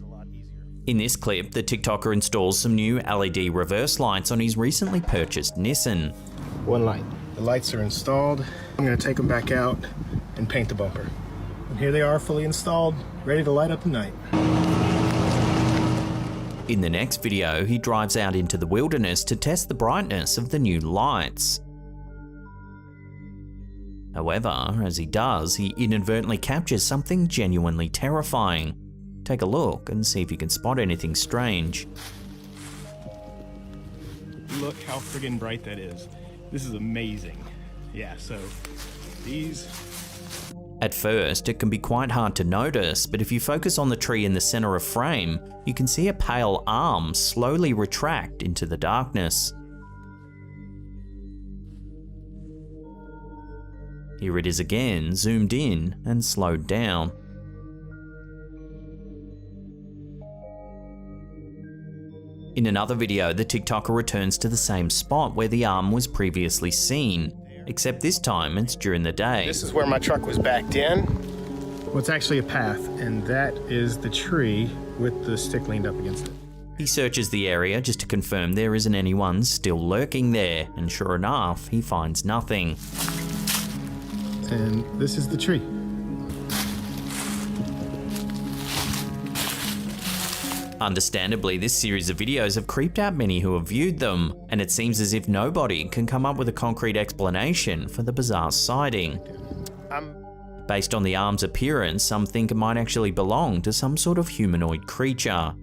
In this clip, the TikToker installs some new LED reverse lights on his recently purchased Nissan.
One light. The lights are installed. I'm going to take them back out and paint the bumper. And here they are, fully installed, ready to light up the night.
In the next video, he drives out into the wilderness to test the brightness of the new lights. However, as he does, he inadvertently captures something genuinely terrifying. Take a look and see if you can spot anything strange.
Look how friggin' bright that is. This is amazing. Yeah, so these...
At first, it can be quite hard to notice, but if you focus on the tree in the center of frame, you can see a pale arm slowly retract into the darkness. Here it is again, zoomed in and slowed down. In another video, the TikToker returns to the same spot where the arm was previously seen, except this time it's during the day.
This is where my truck was backed in. Well, it's actually a path, and that is the tree with the stick leaned up against it.
He searches the area just to confirm there isn't anyone still lurking there, and sure enough, he finds nothing.
And this is the tree.
Understandably, this series of videos have creeped out many who have viewed them, and it seems as if nobody can come up with a concrete explanation for the bizarre sighting. Based on the arm's appearance, some think it might actually belong to some sort of humanoid creature.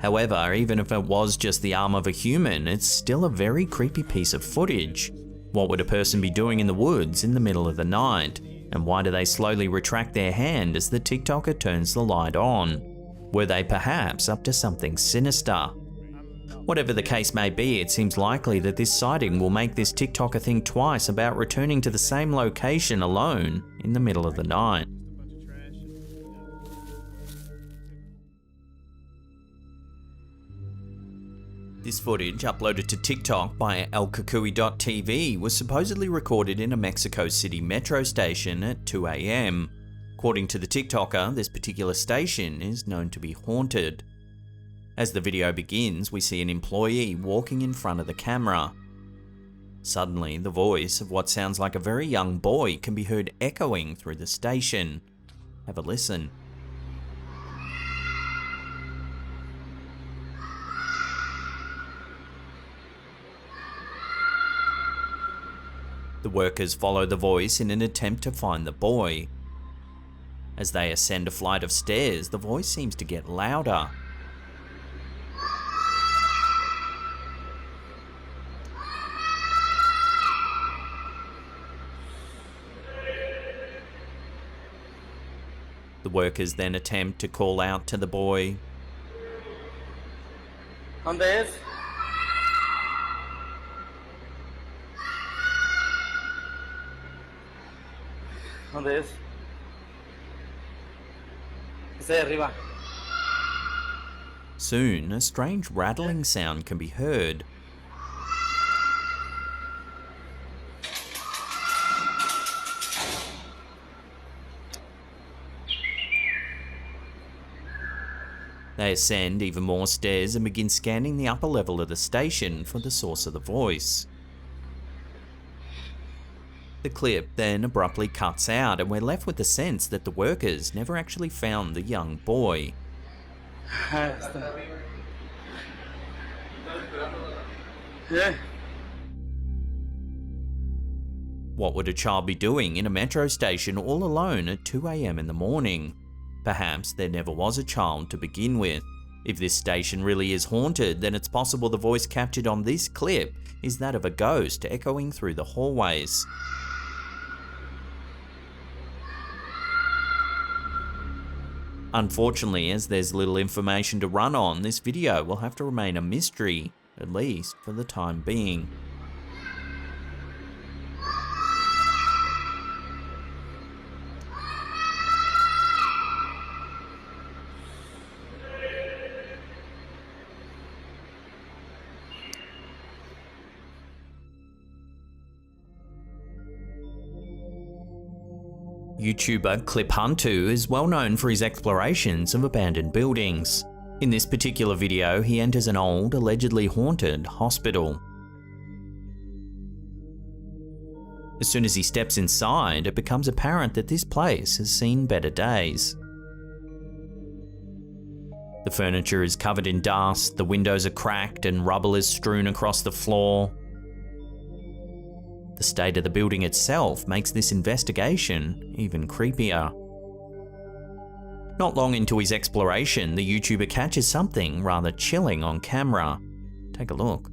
However, even if it was just the arm of a human, it's still a very creepy piece of footage. What would a person be doing in the woods in the middle of the night? And why do they slowly retract their hand as the TikToker turns the light on? Were they perhaps up to something sinister? Whatever the case may be, it seems likely that this sighting will make this TikToker think twice about returning to the same location alone in the middle of the night. This footage, uploaded to TikTok by elkukui.tv, was supposedly recorded in a Mexico City metro station at 2 AM. According to the TikToker, this particular station is known to be haunted. As the video begins, we see an employee walking in front of the camera. Suddenly, the voice of what sounds like a very young boy can be heard echoing through the station. Have a listen. The workers follow the voice in an attempt to find the boy. As they ascend a flight of stairs, the voice seems to get louder. The workers then attempt to call out to the boy.
¿Dónde es? ¿Dónde es? Está ahí arriba.
Soon, a strange rattling sound can be heard. They ascend even more stairs and begin scanning the upper level of the station for the source of the voice. The clip then abruptly cuts out and we're left with the sense that the workers never actually found the young boy. What would a child be doing in a metro station all alone at 2 AM in the morning? Perhaps there never was a child to begin with. If this station really is haunted, then it's possible the voice captured on this clip is that of a ghost echoing through the hallways. Unfortunately, as there's little information to run on, this video will have to remain a mystery, at least for the time being. YouTuber Clip Huntu is well known for his explorations of abandoned buildings. In this particular video, he enters an old, allegedly haunted hospital. As soon as he steps inside, it becomes apparent that this place has seen better days. The furniture is covered in dust, the windows are cracked, and rubble is strewn across the floor. The state of the building itself makes this investigation even creepier. Not long into his exploration, the YouTuber catches something rather chilling on camera. Take a look.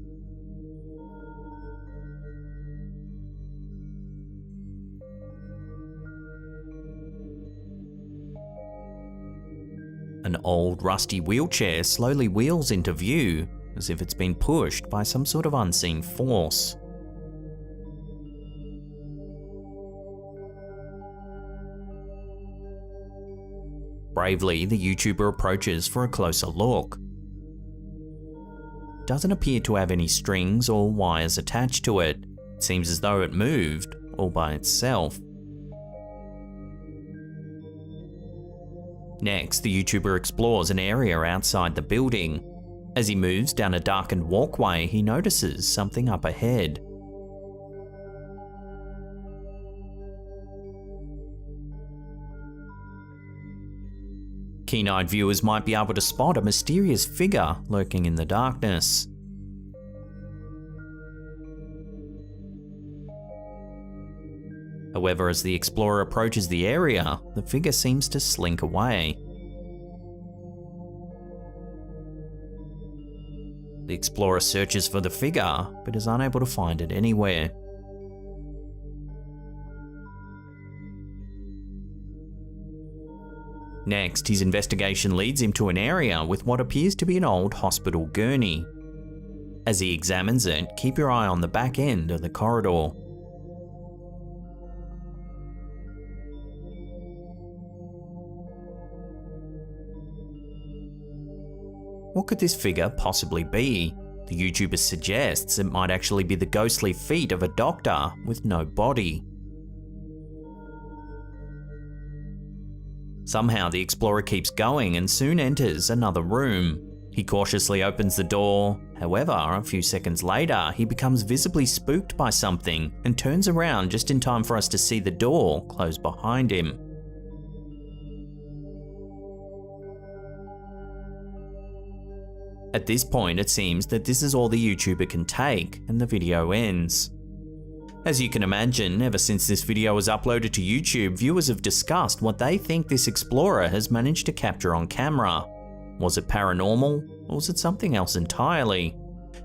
An old rusty wheelchair slowly wheels into view, as if it's been pushed by some sort of unseen force. Bravely, the YouTuber approaches for a closer look. Doesn't appear to have any strings or wires attached to it. It seems as though it moved all by itself. Next, the YouTuber explores an area outside the building. As he moves down a darkened walkway, he notices something up ahead. Keen-eyed viewers might be able to spot a mysterious figure lurking in the darkness. However, as the explorer approaches the area, the figure seems to slink away. The explorer searches for the figure, but is unable to find it anywhere. Next, his investigation leads him to an area with what appears to be an old hospital gurney. As he examines it, keep your eye on the back end of the corridor. What could this figure possibly be? The YouTuber suggests it might actually be the ghostly feet of a doctor with no body. Somehow the explorer keeps going and soon enters another room. He cautiously opens the door. However, a few seconds later, he becomes visibly spooked by something and turns around just in time for us to see the door close behind him. At this point, it seems that this is all the YouTuber can take, and the video ends. As you can imagine, ever since this video was uploaded to YouTube, viewers have discussed what they think this explorer has managed to capture on camera. Was it paranormal, or was it something else entirely?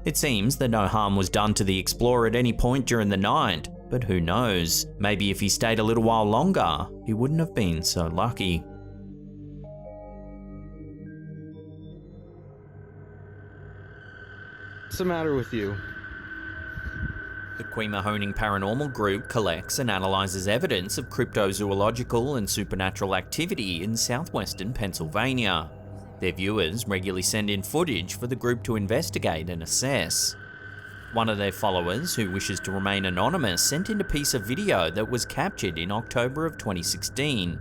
It seems that no harm was done to the explorer at any point during the night, but who knows, maybe if he stayed a little while longer, he wouldn't have been so lucky.
What's the matter with you?
The Quemahoning Paranormal Group collects and analyzes evidence of cryptozoological and supernatural activity in southwestern Pennsylvania. Their viewers regularly send in footage for the group to investigate and assess. One of their followers, who wishes to remain anonymous, sent in a piece of video that was captured in October of 2016.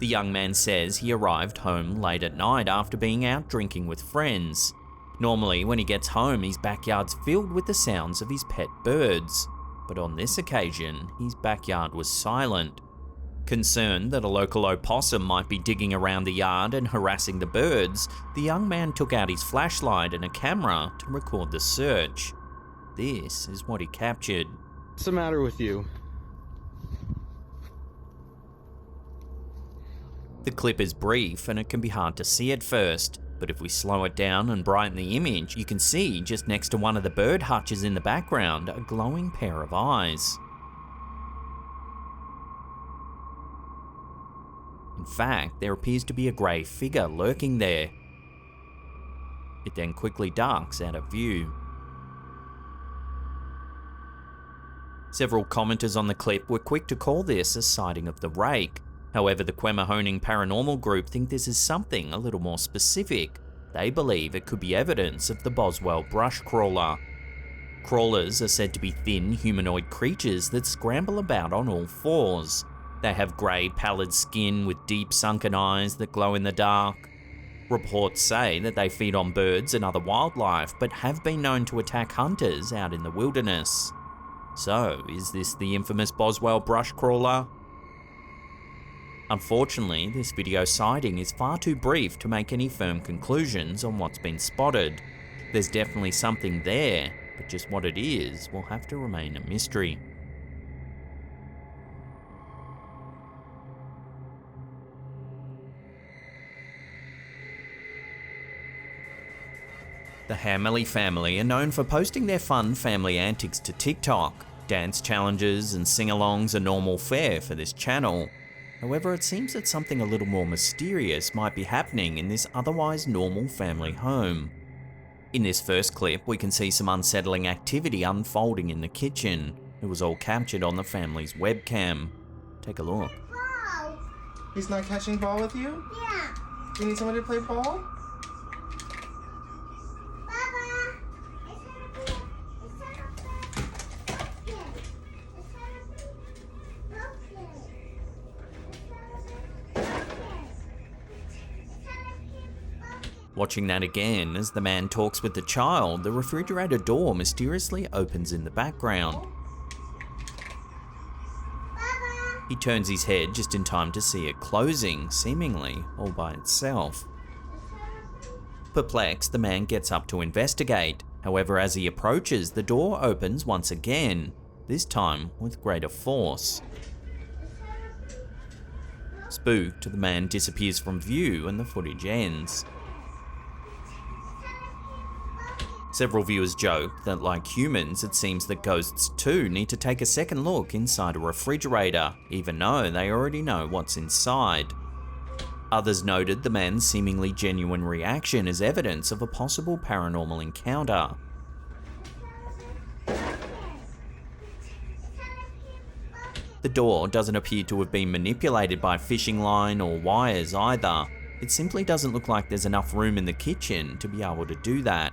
The young man says he arrived home late at night after being out drinking with friends. Normally, when he gets home, his backyard's filled with the sounds of his pet birds, but on this occasion, his backyard was silent. Concerned that a local opossum might be digging around the yard and harassing the birds, the young man took out his flashlight and a camera to record the search. This is what he captured.
What's the matter with you?
The clip is brief and it can be hard to see at first, but if we slow it down and brighten the image, you can see just next to one of the bird hutches in the background a glowing pair of eyes. In fact, there appears to be a grey figure lurking there. It then quickly ducks out of view. Several commenters on the clip were quick to call this a sighting of the rake. However, the Quemahoning Paranormal Group think this is something a little more specific. They believe it could be evidence of the Boswell brush crawler. Crawlers are said to be thin, humanoid creatures that scramble about on all fours. They have grey, pallid skin with deep sunken eyes that glow in the dark. Reports say that they feed on birds and other wildlife, but have been known to attack hunters out in the wilderness. So, is this the infamous Boswell brush crawler? Unfortunately, this video sighting is far too brief to make any firm conclusions on what's been spotted. There's definitely something there, but just what it is will have to remain a mystery. The Hammerly family are known for posting their fun family antics to TikTok. Dance challenges and sing-alongs are normal fare for this channel. However, it seems that something a little more mysterious might be happening in this otherwise normal family home. In this first clip, we can see some unsettling activity unfolding in the kitchen. It was all captured on the family's webcam. Take a look.
He's not catching ball with you?
Yeah.
You need somebody to play ball?
Watching that again, as the man talks with the child, the refrigerator door mysteriously opens in the background. He turns his head just in time to see it closing, seemingly all by itself. Perplexed, the man gets up to investigate. However, as he approaches, the door opens once again, this time with greater force. Spooked, the man disappears from view and the footage ends. Several viewers joke that, like humans, it seems that ghosts too need to take a second look inside a refrigerator, even though they already know what's inside. Others noted the man's seemingly genuine reaction as evidence of a possible paranormal encounter. The door doesn't appear to have been manipulated by fishing line or wires either. It simply doesn't look like there's enough room in the kitchen to be able to do that.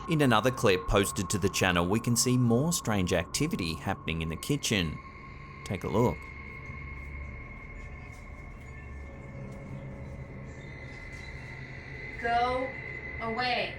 In another clip posted to the channel, we can see more strange activity happening in the kitchen. Take a look.
Go away.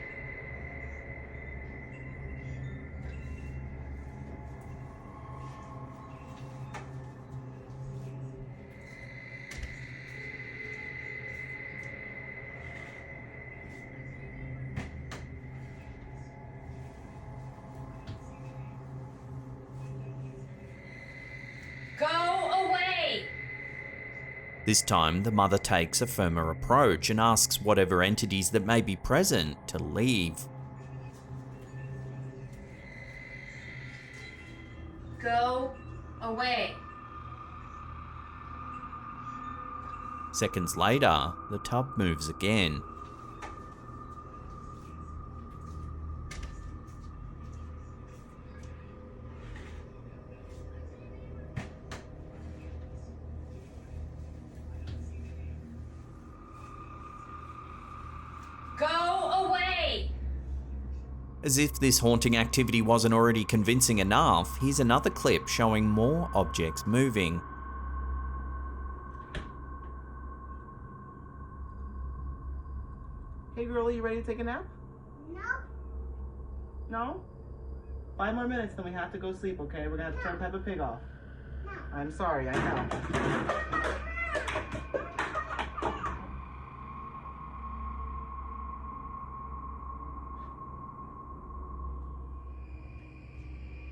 Go away!
This time, the mother takes a firmer approach and asks whatever entities that may be present to leave.
Go away.
Seconds later, the tub moves again.
Go away!
As if this haunting activity wasn't already convincing enough, here's another clip showing more objects moving.
Hey girlie, you ready to take a nap?
No.
No? 5 more minutes, then we have to go sleep, okay? We're gonna have to turn Peppa Pig off.
No.
I'm sorry, I know.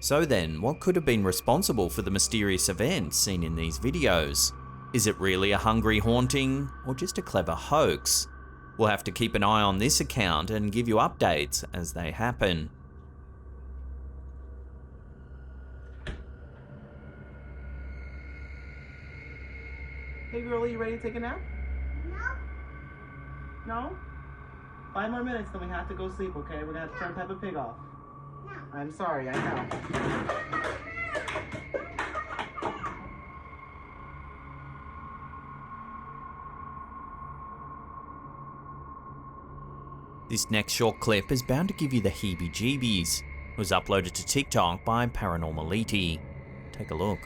So then, what could have been responsible for the mysterious events seen in these videos? Is it really a hungry haunting, or just a clever hoax? We'll have to keep an eye on this account and give you updates as they happen.
Hey girlie, you ready to take a nap?
No.
No? 5 more minutes, then we have to go sleep, okay? We're gonna have to turn Peppa Pig off.
No.
I'm sorry, I know.
This next short clip is bound to give you the heebie-jeebies. It was uploaded to TikTok by Paranormality. Take a look.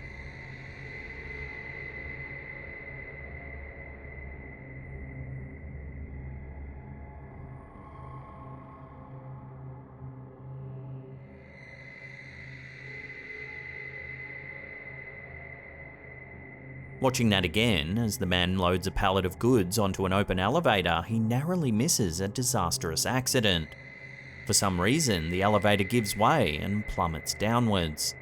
Watching that again, as the man loads a pallet of goods onto an open elevator, he narrowly misses a disastrous accident. For some reason, the elevator gives way and plummets downwards.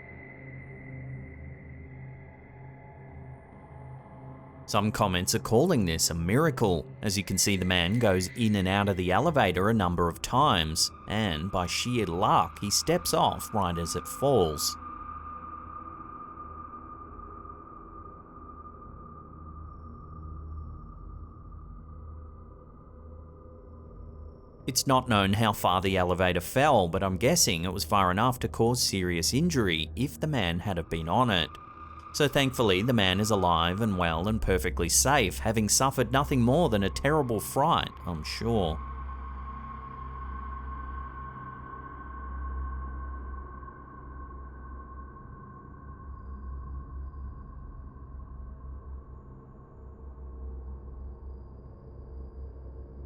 Some comments are calling this a miracle, as you can see the man goes in and out of the elevator a number of times, and by sheer luck, he steps off right as it falls. It's not known how far the elevator fell, but I'm guessing it was far enough to cause serious injury if the man had have been on it. So thankfully the man is alive and well and perfectly safe, having suffered nothing more than a terrible fright, I'm sure.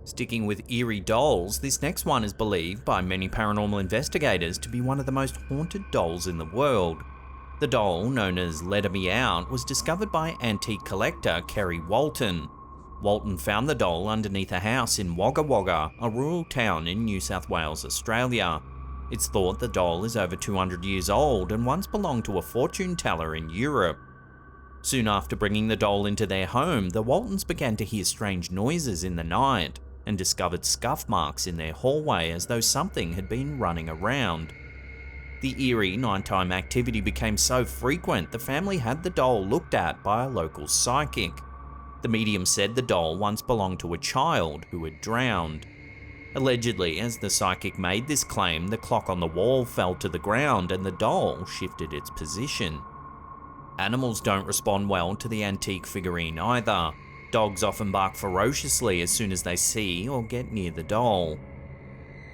Sticking with eerie dolls, this next one is believed by many paranormal investigators to be one of the most haunted dolls in the world. The doll, known as Let Me Out, was discovered by antique collector Kerry Walton. Walton found the doll underneath a house in Wagga Wagga, a rural town in New South Wales, Australia. It's thought the doll is over 200 years old and once belonged to a fortune teller in Europe. Soon after bringing the doll into their home, the Waltons began to hear strange noises in the night and discovered scuff marks in their hallway as though something had been running around. The eerie nighttime activity became so frequent the family had the doll looked at by a local psychic. The medium said the doll once belonged to a child who had drowned. Allegedly, as the psychic made this claim, the clock on the wall fell to the ground and the doll shifted its position. Animals don't respond well to the antique figurine either. Dogs often bark ferociously as soon as they see or get near the doll.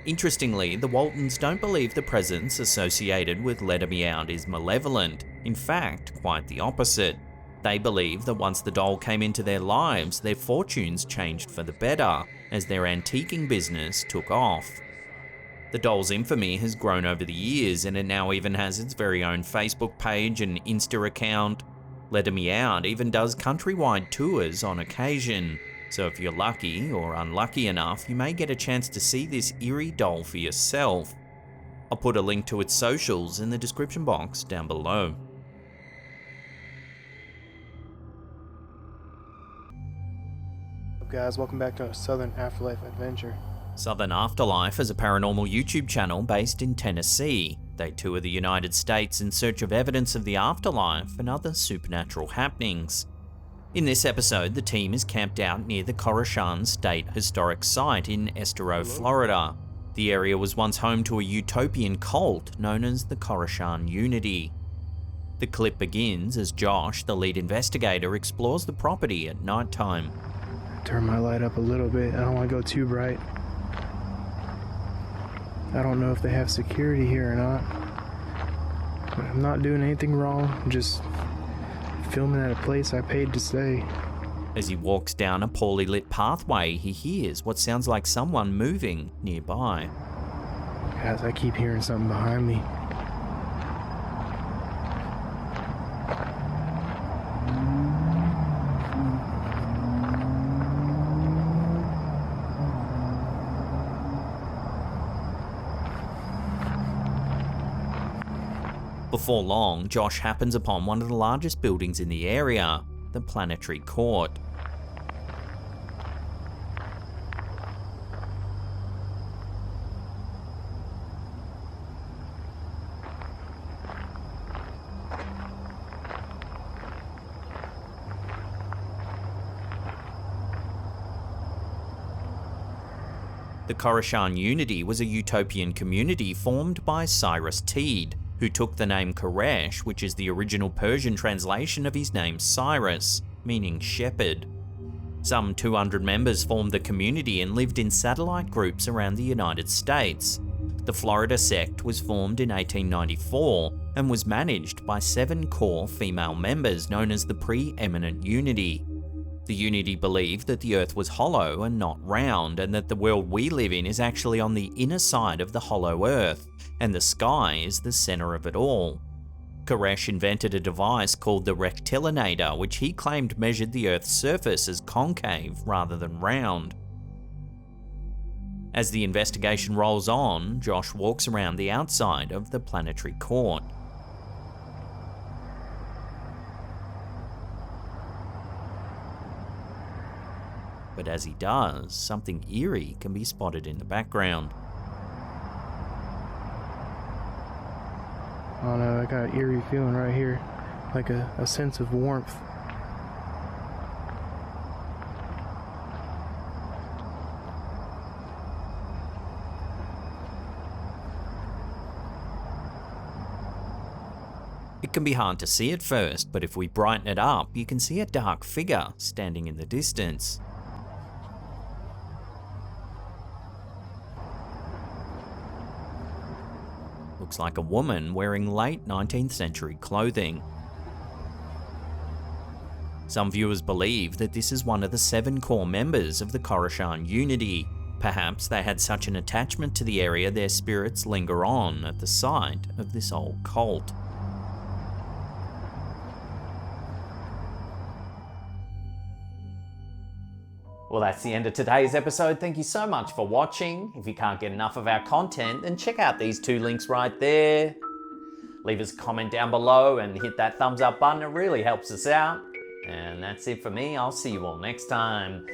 Interestingly, the Waltons don't believe the presence associated with Let Me Out is malevolent. In fact, quite the opposite. They believe that once the doll came into their lives, their fortunes changed for the better, as their antiquing business took off. The doll's infamy has grown over the years, and it now even has its very own Facebook page and Insta account. Let Me Out even does countrywide tours on occasion, so if you're lucky or unlucky enough, you may get a chance to see this eerie doll for yourself. I'll put a link to its socials in the description box down below.
What's up guys, welcome back to a Southern Afterlife adventure.
Southern Afterlife is a paranormal YouTube channel based in Tennessee. They tour the United States in search of evidence of the afterlife and other supernatural happenings. In this episode, the team is camped out near the Coruscant State Historic Site in Estero, Florida. The area was once home to a Utopian cult known as the Coruscant Unity. The clip begins as Josh, the lead investigator, explores the property at nighttime.
Turn my light up a little bit, I don't want to go too bright. I don't know if they have security here or not, but I'm not doing anything wrong, I'm just filming at a place I paid to stay.
As he walks down a poorly lit pathway, he hears what sounds like someone moving nearby.
Guys, I keep hearing something behind me.
Before long, Josh happens upon one of the largest buildings in the area, the Planetary Court. The Coruscant Unity was a utopian community formed by Cyrus Teed, who took the name Koresh, which is the original Persian translation of his name Cyrus, meaning shepherd. Some 200 members formed the community and lived in satellite groups around the United States. The Florida sect was formed in 1894 and was managed by 7 core female members known as the Preeminent Unity. The Unity believed that the Earth was hollow and not round, and that the world we live in is actually on the inner side of the hollow Earth, and the sky is the center of it all. Koresh invented a device called the rectilineator, which he claimed measured the Earth's surface as concave rather than round. As the investigation rolls on, Josh walks around the outside of the Planetary Court. But as he does, something eerie can be spotted in the background.
I don't know, I got an eerie feeling right here, like a sense of warmth.
It can be hard to see at first, but if we brighten it up, you can see a dark figure standing in the distance. Looks like a woman wearing late 19th century clothing. Some viewers believe that this is one of the 7 core members of the Coruscant Unity. Perhaps they had such an attachment to the area their spirits linger on at the site of this old cult. Well, that's the end of today's episode. Thank you so much for watching. If you can't get enough of our content, then check out these 2 links right there. Leave us a comment down below and hit that thumbs up button. It really helps us out. And that's it for me. I'll see you all next time.